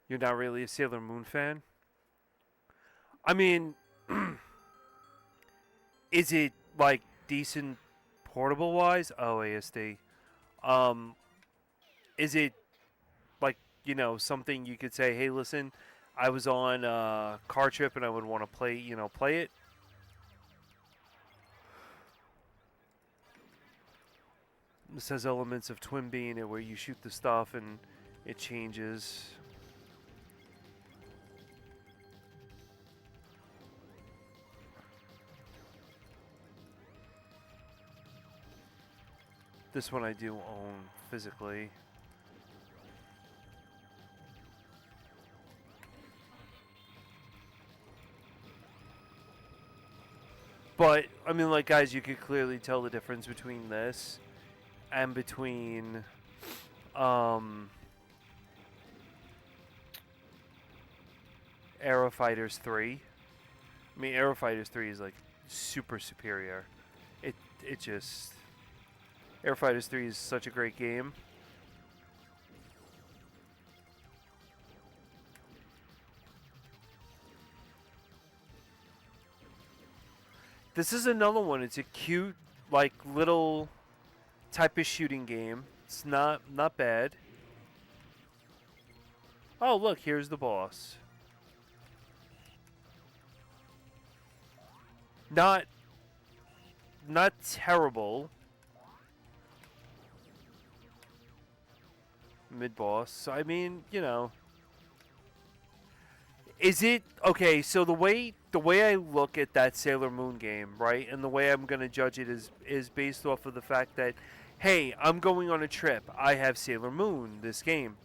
You're not really a Sailor Moon fan? I mean, is it like decent portable wise? Oh, ASD. Is it like, you know, something you could say, hey, listen, I was on a car trip and I would want to play, play it? This has elements of Twin Being it where you shoot the stuff and it changes. This one I do own physically. But, I mean, like, guys, you could clearly tell the difference between this and between, Aero Fighters 3. I mean, Aero Fighters 3 is like super superior. It just Aero Fighters 3 is such a great game. This is another one. It's a cute, like little type of shooting game. It's not bad. Oh, look, here's the boss. Not terrible. Mid boss. I mean, you know, is it okay? So the way I look at that Sailor Moon game, right, and the way I'm gonna judge it is based off of the fact that, hey, I'm going on a trip. I have Sailor Moon, this game.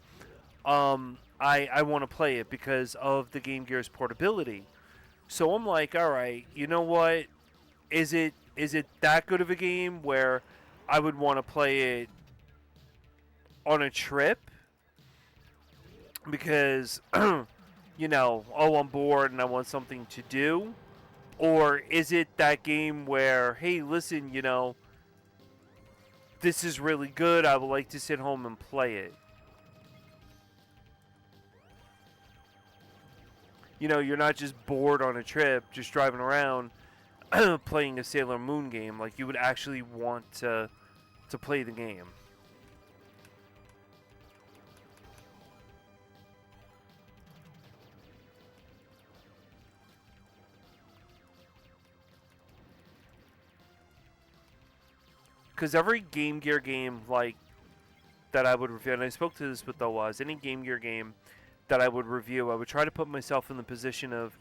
I want to play it because of the Game Gear's portability. So I'm like, all right, you know what? Is it that good of a game where I would want to play it on a trip because you know, oh, I'm bored and I want something to do? Or is it that game where, hey, listen, you know, this is really good. I would like to sit home and play it. You know, you're not just bored on a trip, just driving around playing a Sailor Moon game. Like, you would actually want to play the game. Because every Game Gear game, like, that I would review, and I spoke to this with Oaz, any Game Gear game that I would review, I would try to put myself in the position of,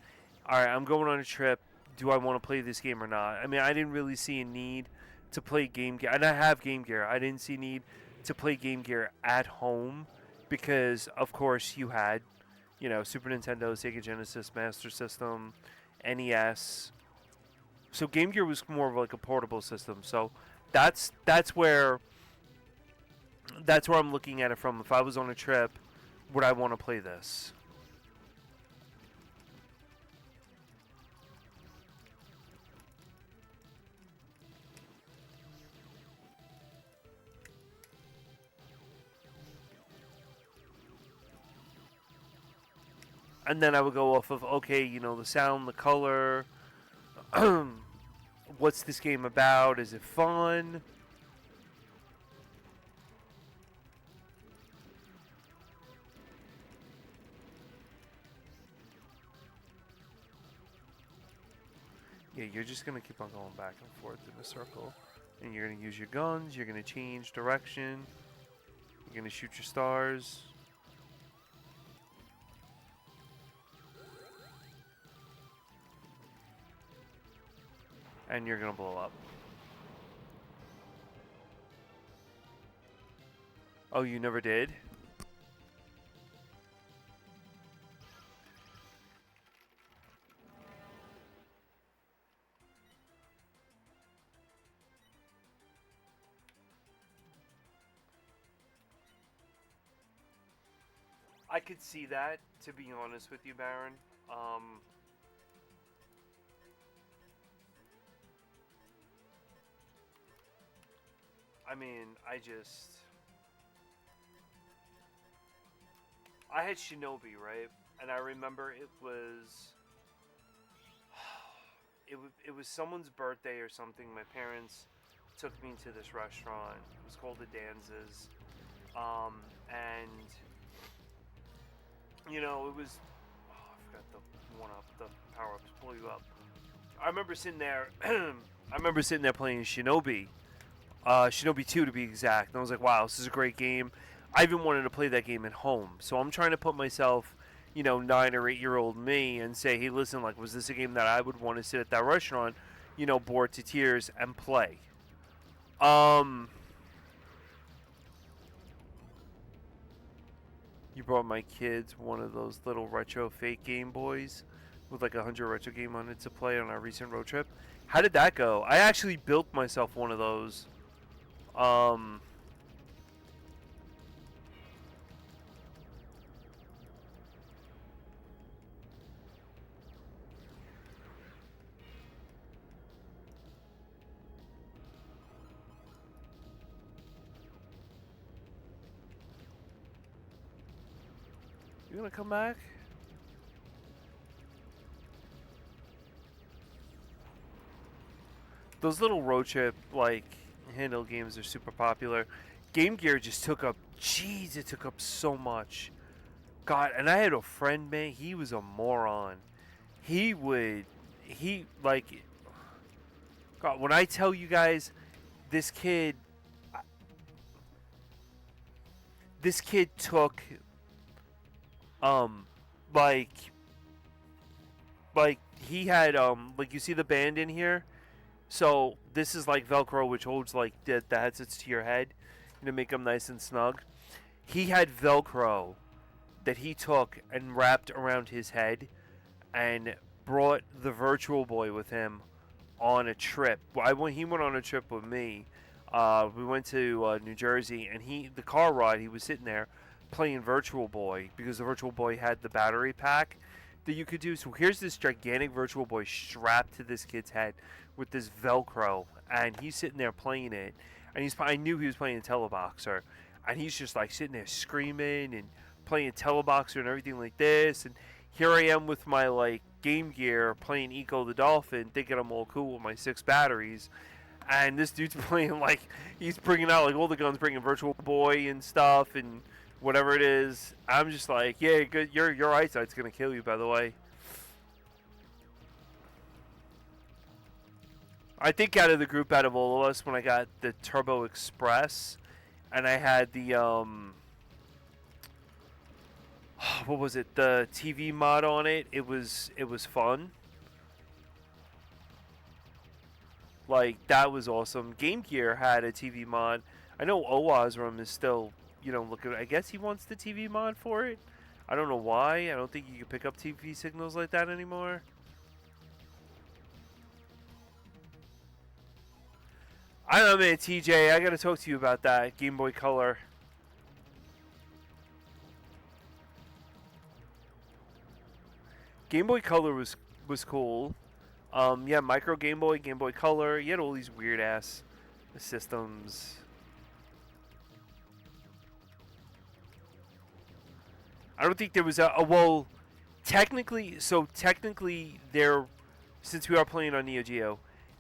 all right, I'm going on a trip. Do I want to play this game or not? I mean, I didn't really see a need to play Game Gear, and I have Game Gear. I didn't see a need to play Game Gear at home because, of course, you had, you know, Super Nintendo, Sega Genesis, Master System, NES. So Game Gear was more of like a portable system. So that's where I'm looking at it from. If I was on a trip, would I want to play this? And then I would go off of, okay, you know, the sound, the color. What's this game about? Is it fun? Yeah, you're just gonna keep on going back and forth in a circle. And you're gonna use your guns, you're gonna change direction, you're gonna shoot your stars. And you're gonna blow up. Oh, you never did? I could see that, to be honest with you, Baron. Um, I mean, I had Shinobi, right? And I remember it was someone's birthday or something. My parents took me to this restaurant. It was called the Danzas. And you know, it was, oh, I forgot the one up, the power ups pull you up. I remember sitting there. I remember sitting there playing Shinobi, Shinobi 2 to be exact. And I was like, wow, this is a great game. I even wanted to play that game at home. So I'm trying to put myself, you know, 9 or 8 year old me and say, hey, listen, like, was this a game that I would want to sit at that restaurant, you know, bored to tears and play? Um, you brought my kids one of those little retro fake Game Boys with like 100 retro game on it to play on our recent road trip. How did that go? I actually built myself one of those. Um, You gonna come back? Those little road trip like handheld games are super popular. Game Gear just took up. Jeez, it took up so much. God, and I had a friend, man. He was a moron. He would, he like. God, when I tell you guys, this kid, this kid took, um, like, like he had, like you see the band in here. So this is like Velcro, which holds like the headsets to your head, make them nice and snug. He had Velcro that he took and wrapped around his head, and brought the Virtual Boy with him on a trip. He went on a trip with me. We went to New Jersey, and the car ride, he was sitting there playing Virtual Boy because the Virtual Boy had the battery pack that you could do. So here's this gigantic Virtual Boy strapped to this kid's head with this Velcro, and he's sitting there playing it. And I knew he was playing Teleboxer, and he's just like sitting there screaming and playing Teleboxer and everything like this. And here I am with my like Game Gear playing Eco the Dolphin, thinking I'm all cool with my 6 batteries. And this dude's playing like he's bringing out like all the guns, bringing Virtual Boy and stuff and whatever it is. I'm just like, yeah, good. Your eyesight's gonna kill you, by the way. I think out of the group, out of all of us, when I got the Turbo Express, and I had the what was it? The TV mod on it. It was fun. Like that was awesome. Game Gear had a TV mod. I know Owazrum is still, looking. I guess he wants the TV mod for it. I don't know why. I don't think you can pick up TV signals like that anymore. I don't know, man. TJ, I gotta talk to you about that Game Boy Color. Game Boy Color was cool. Yeah, Micro Game Boy, Game Boy Color. You had all these weird ass systems. I don't think there was a well. Technically, there, since we are playing on Neo Geo,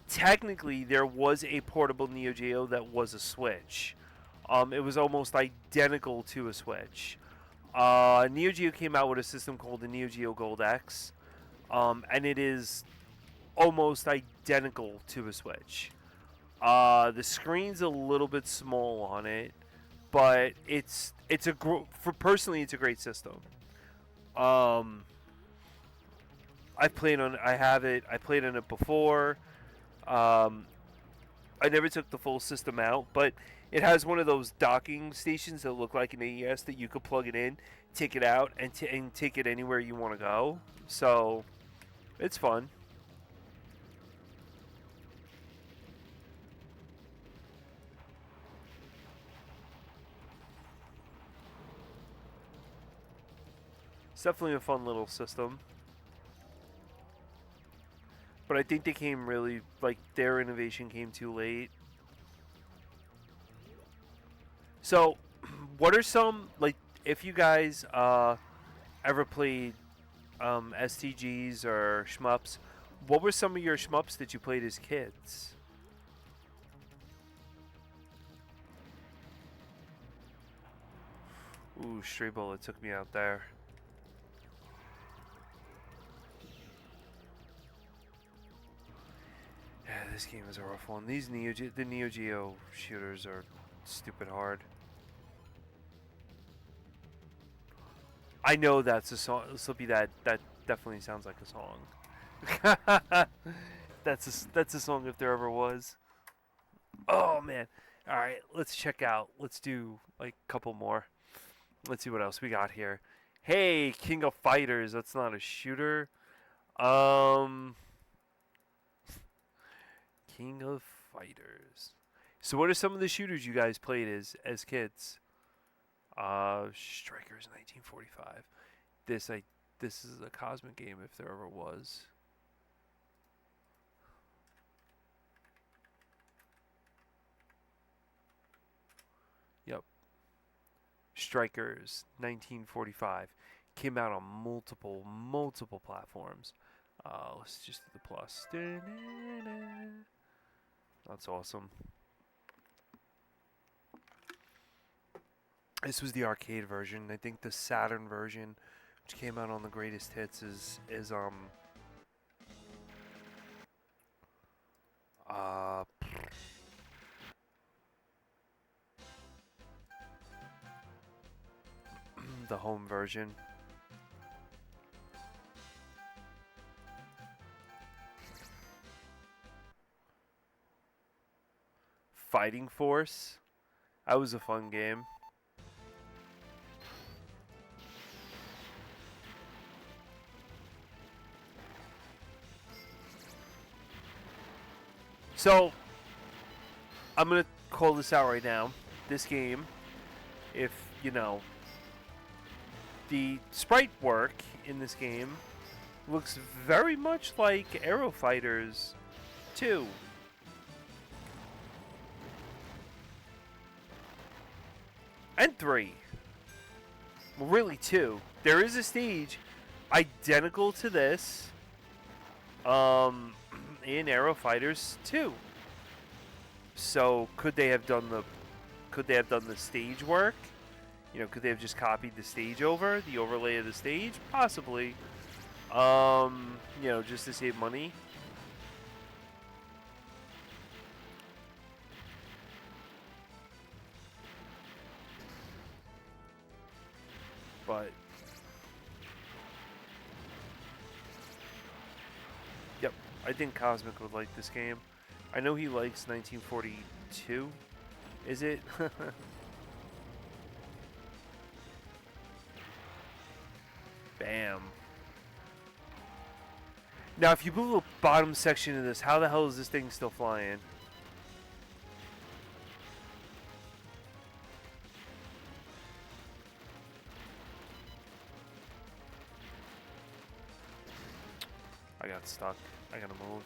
technically there was a portable Neo Geo that was a Switch. It was almost identical to a Switch. Neo Geo came out with a system called the Neo Geo Gold X, and it is almost identical to a Switch. The screen's a little bit small on it, but for personally it's a great system. Um, I have it. I played on it before. Um, I never took the full system out, but it has one of those docking stations that look like an AES that you could plug it in, take it out, and take it anywhere you want to go. So it's fun. It's definitely a fun little system. But I think they came really, like, their innovation came too late. So, what are some, like, if you guys ever played STGs or shmups, what were some of your shmups that you played as kids? Ooh, Stray Bullet took me out there. Yeah, this game is a rough one. The Neo Geo shooters are stupid hard. I know that's a song. Slippy, that definitely sounds like a song. That's a song if there ever was. Oh man! All right, let's check out. Let's do like a couple more. Let's see what else we got here. Hey, King of Fighters. That's not a shooter. Um, King of Fighters. So, what are some of the shooters you guys played as kids? Strikers 1945. This is a Cosmic game if there ever was. Yep. Strikers 1945. came out on multiple platforms. Let's just do the plus. That's awesome. This was the arcade version. I think the Saturn version, which came out on the greatest hits, is the home version. Fighting Force. That was a fun game. So, I'm going to call this out right now. This game, if, you know, the sprite work in this game looks very much like Aero Fighters 2. And 3. Well, really 2. There is a stage identical to this in Aero Fighters 2. So could they have done the stage work? You know, could they have just copied the stage over, the overlay of the stage? Possibly. You know, just to save money. But yep, I think Cosmic would like this game. I know he likes 1942. Is it? Bam. Now, if you move the bottom section of this, how the hell is this thing still flying? I got stuck. I gotta move.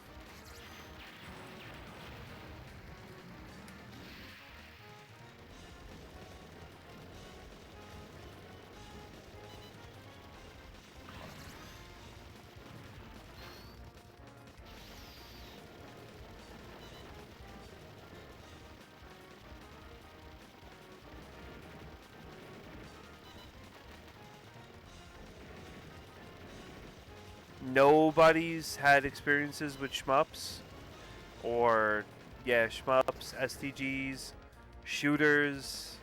Nobody's had experiences with shmups, or yeah, shmups, STGs, shooters.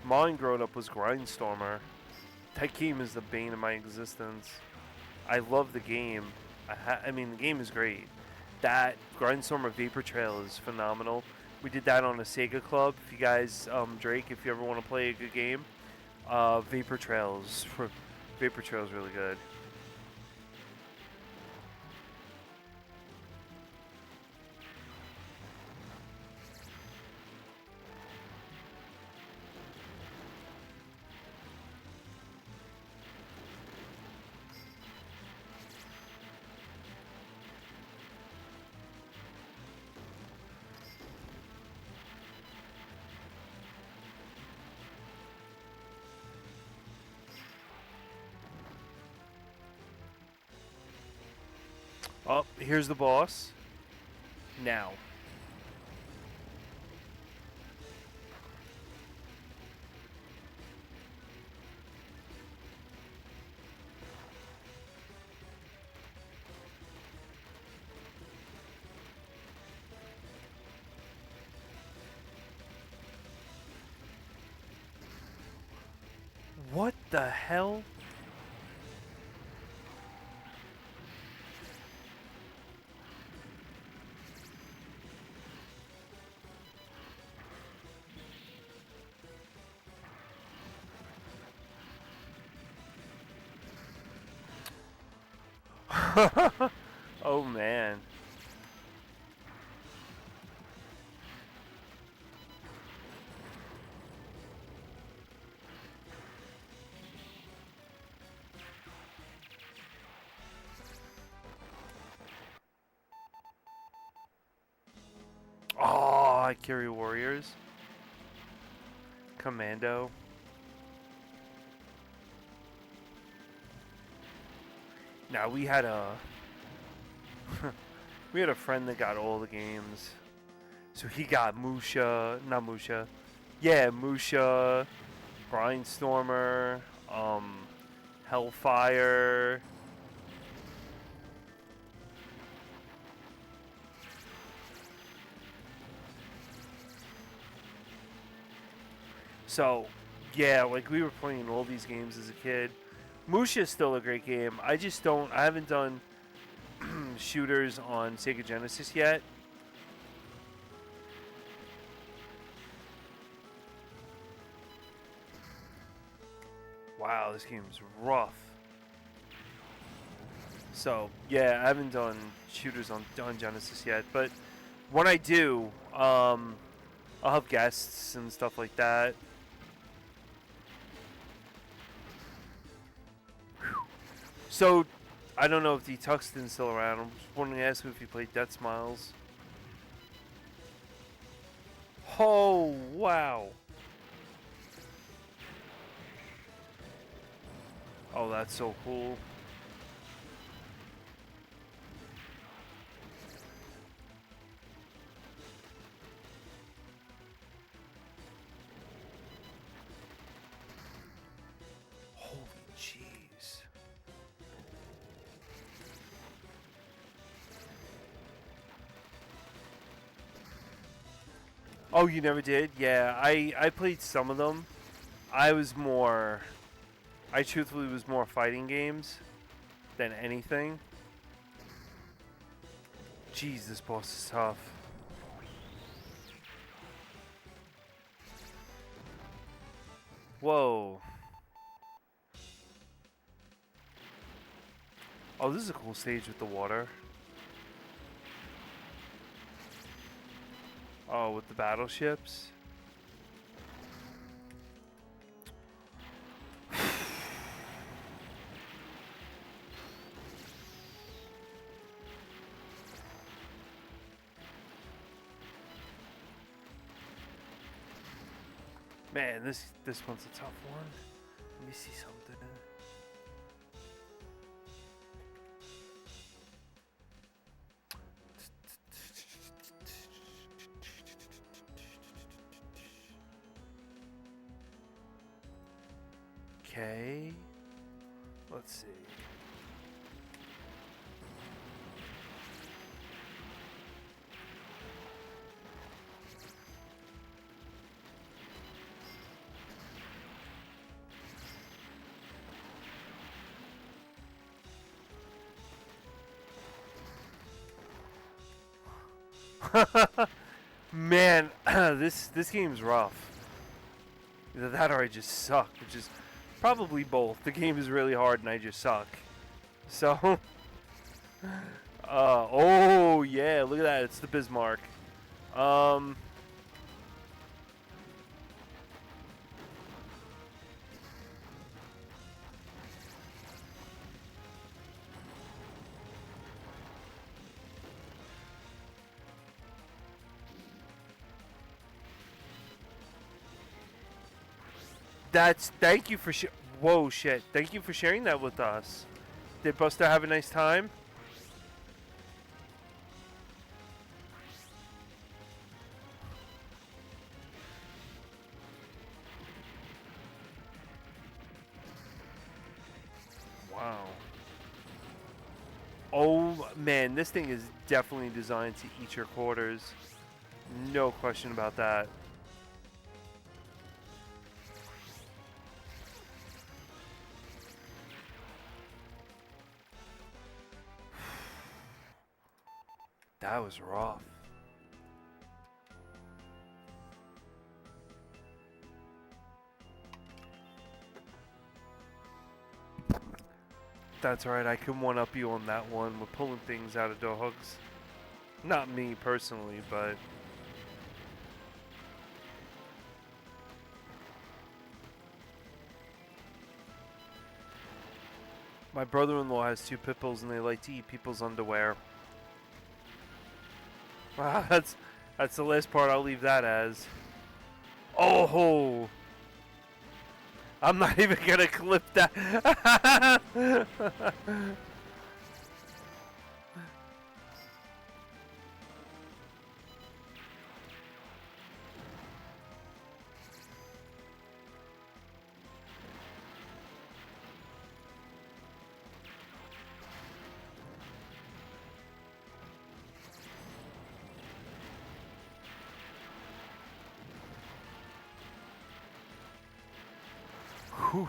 Mine growing up was Grindstormer. That game is the bane of my existence. I love the game. I mean, the game is great. That Grindstormer Vapor Trail is phenomenal. We did that on a STG Club. If you guys, Drake, if you ever want to play a good game, Vapor Trail is really good. Oh, here's the boss. Now. What the hell? Oh man. Valkyrie Warriors. Commando. Now we had a we had a friend that got all the games. So he got Musha, not Musha. Yeah, Musha, Grindstormer, Hellfire. So, yeah, like we were playing all these games as a kid. Musha is still a great game. I haven't done shooters on Sega Genesis yet. Wow, this game's rough. So, yeah, I haven't done shooters on Genesis yet, but when I do, I'll have guests and stuff like that. So, I don't know if the Tuxton's still around. I'm just wanting to ask him if he played Death Smiles. Oh, wow. Oh, that's so cool. Holy jeez. Oh, you never did? Yeah, I played some of them. I truthfully was more fighting games than anything. Jeez, this boss is tough. Whoa. Oh, this is a cool stage with the water. Oh, with the battleships. Man, this one's a tough one. Let me see something. Okay. Let's see. Man, this game's rough. Either that or I just suck, which is probably both. The game is really hard and I just suck. So, oh yeah, look at that. It's the Bismarck. Thank you for whoa, shit. Thank you for sharing that with us. Did Buster have a nice time? Wow. Oh, man, this thing is definitely designed to eat your quarters. No question about that. That was rough. That's right, I can one-up you on that one. We're pulling things out of dogs. Not me personally, but... My brother-in-law has 2 pit bulls and they like to eat people's underwear. Wow, That's the last part. I'll leave that as. Oh! I'm not even gonna clip that. Whew.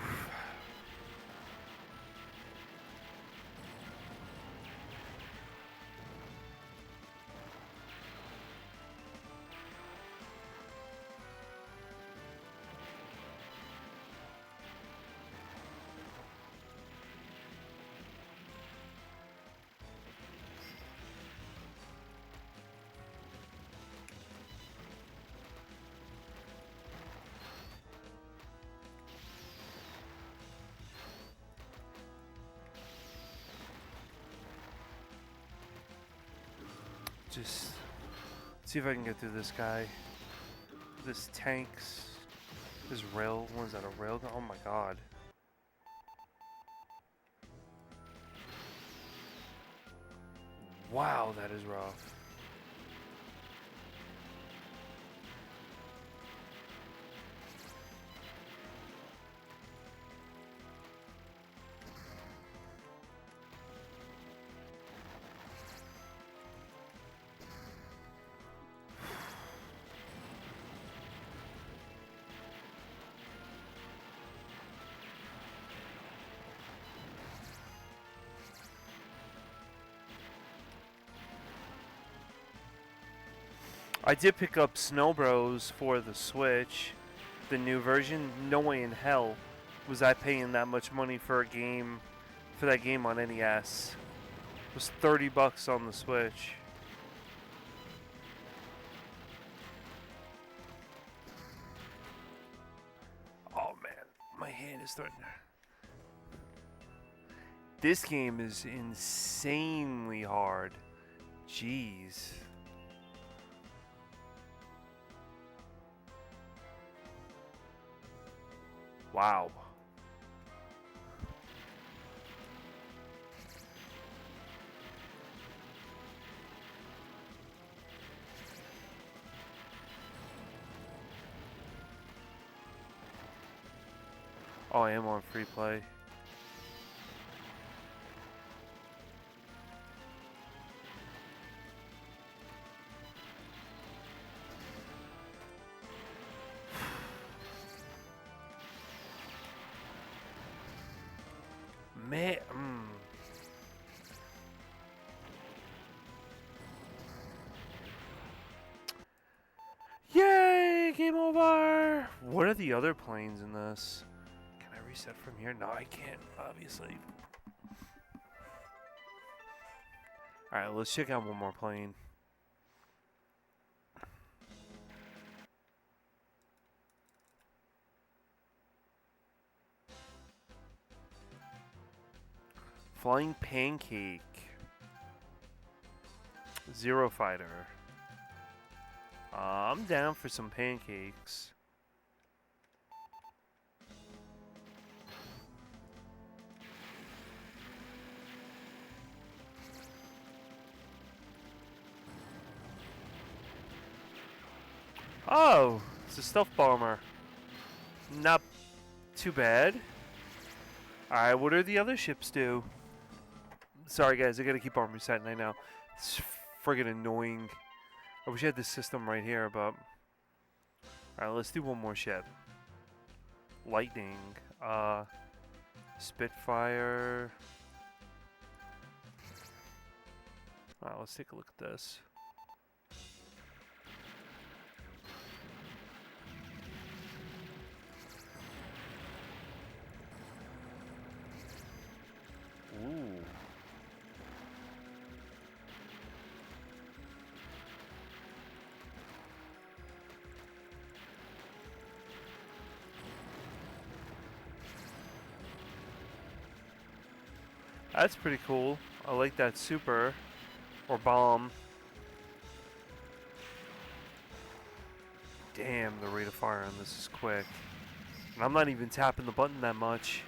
Just see if I can get through this guy. This tank's. This rail. What is that? A rail? Oh my god. Wow, that is rough. I did pick up Snow Bros for the Switch, the new version. No way in hell was I paying that much money for a game, for that game on NES. It was $30 on the Switch. Oh man, my hand is starting to. This game is insanely hard. Jeez. Wow. Oh, I am on free play. Man, Yay! Game over! What are the other planes in this? Can I reset from here? No, I can't, obviously. Alright, let's check out one more plane. Flying Pancake. Zero Fighter. I'm down for some pancakes. Oh, it's a stealth bomber. Not too bad. Alright, what do the other ships do? Sorry guys, I gotta keep on resetting, I know. It's friggin' annoying. I wish I had this system right here, but... Alright, let's do one more ship. Lightning. Spitfire. Alright, let's take a look at this. Ooh. That's pretty cool. I like that super or bomb. Damn, the rate of fire on this is quick. And I'm not even tapping the button that much.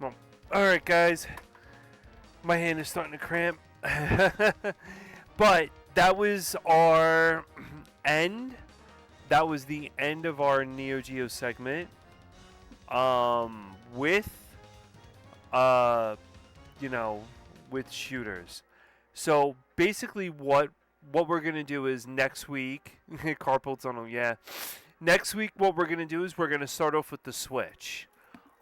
Well, alright guys. My hand is starting to cramp. But that was our end. That was the end of our Neo Geo segment. With you know, with shooters. So basically what we're gonna do is next week carpal tunnel, yeah. Next week what we're gonna do is we're gonna start off with the Switch.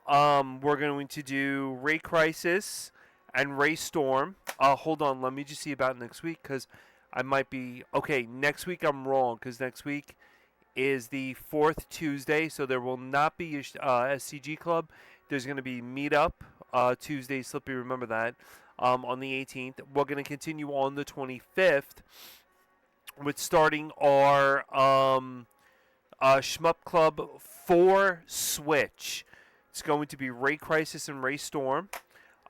We're going to do Ray Crisis and Ray Storm. Hold on, let me just see about next week because I might be okay. Next week I'm wrong because next week is the 4th Tuesday, so there will not be STG Club. There's going to be Meetup Tuesday. Slippy, remember that. On the 18th, we're going to continue on the 25th with starting our Shmup Club for Switch. It's going to be Ray Crisis and Ray Storm.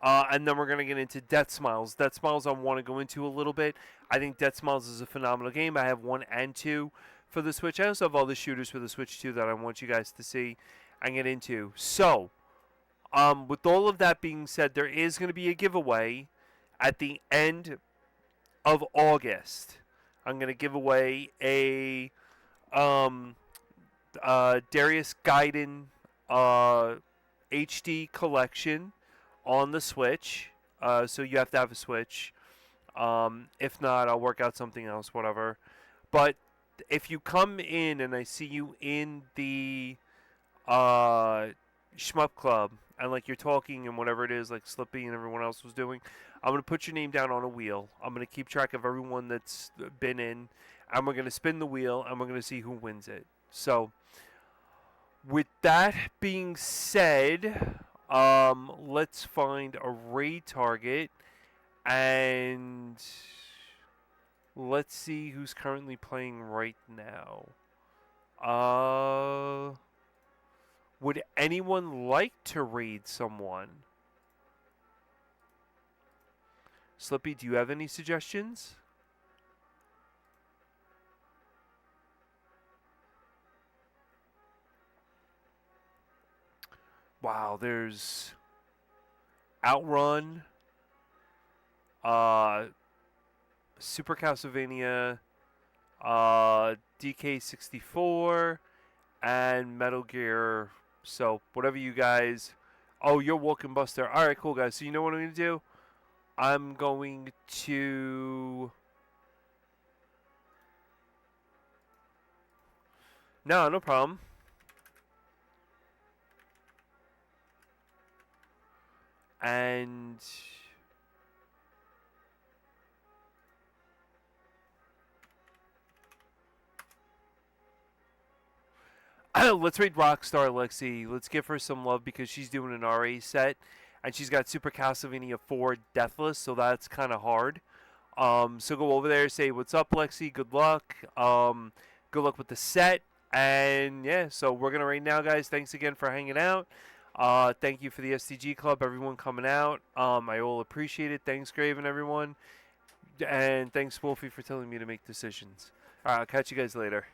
And then we're going to get into Death Smiles. Death Smiles I want to go into a little bit. I think Death Smiles is a phenomenal game. I have 1 and 2 for the Switch. I also have all the shooters for the Switch too that I want you guys to see and get into. So, with all of that being said, there is going to be a giveaway at the end of August. I'm going to give away a Darius Gaiden HD collection on the Switch. So you have to have a Switch. If not, I'll work out something else, whatever. But if you come in and I see you in the Shmup Club and like you're talking and whatever it is, like Slippy and everyone else was doing, I'm going to put your name down on a wheel. I'm going to keep track of everyone that's been in, and we're going to spin the wheel and we're going to see who wins it. So with that being said, let's find a raid target and let's see who's currently playing right now. Would anyone like to raid someone? Slippy, do you have any suggestions? Wow, there's Outrun, Super Castlevania, DK64, and Metal Gear. So, whatever you guys... Oh, you're Walking Buster. Alright, cool, guys. So, you know what I'm going to do? I'm going to... No problem. And... let's raid Rockstar Lexi. Let's give her some love because she's doing an RA set. And she's got Super Castlevania 4 Deathless, so that's kind of hard. So go over there, say, what's up, Lexi? Good luck. Good luck with the set. And, yeah, so we're going to raid now, guys. Thanks again for hanging out. Thank you for the STG Club, everyone coming out. I all appreciate it. Thanks, Graven, everyone. And thanks, Wolfie, for telling me to make decisions. All right, I'll catch you guys later.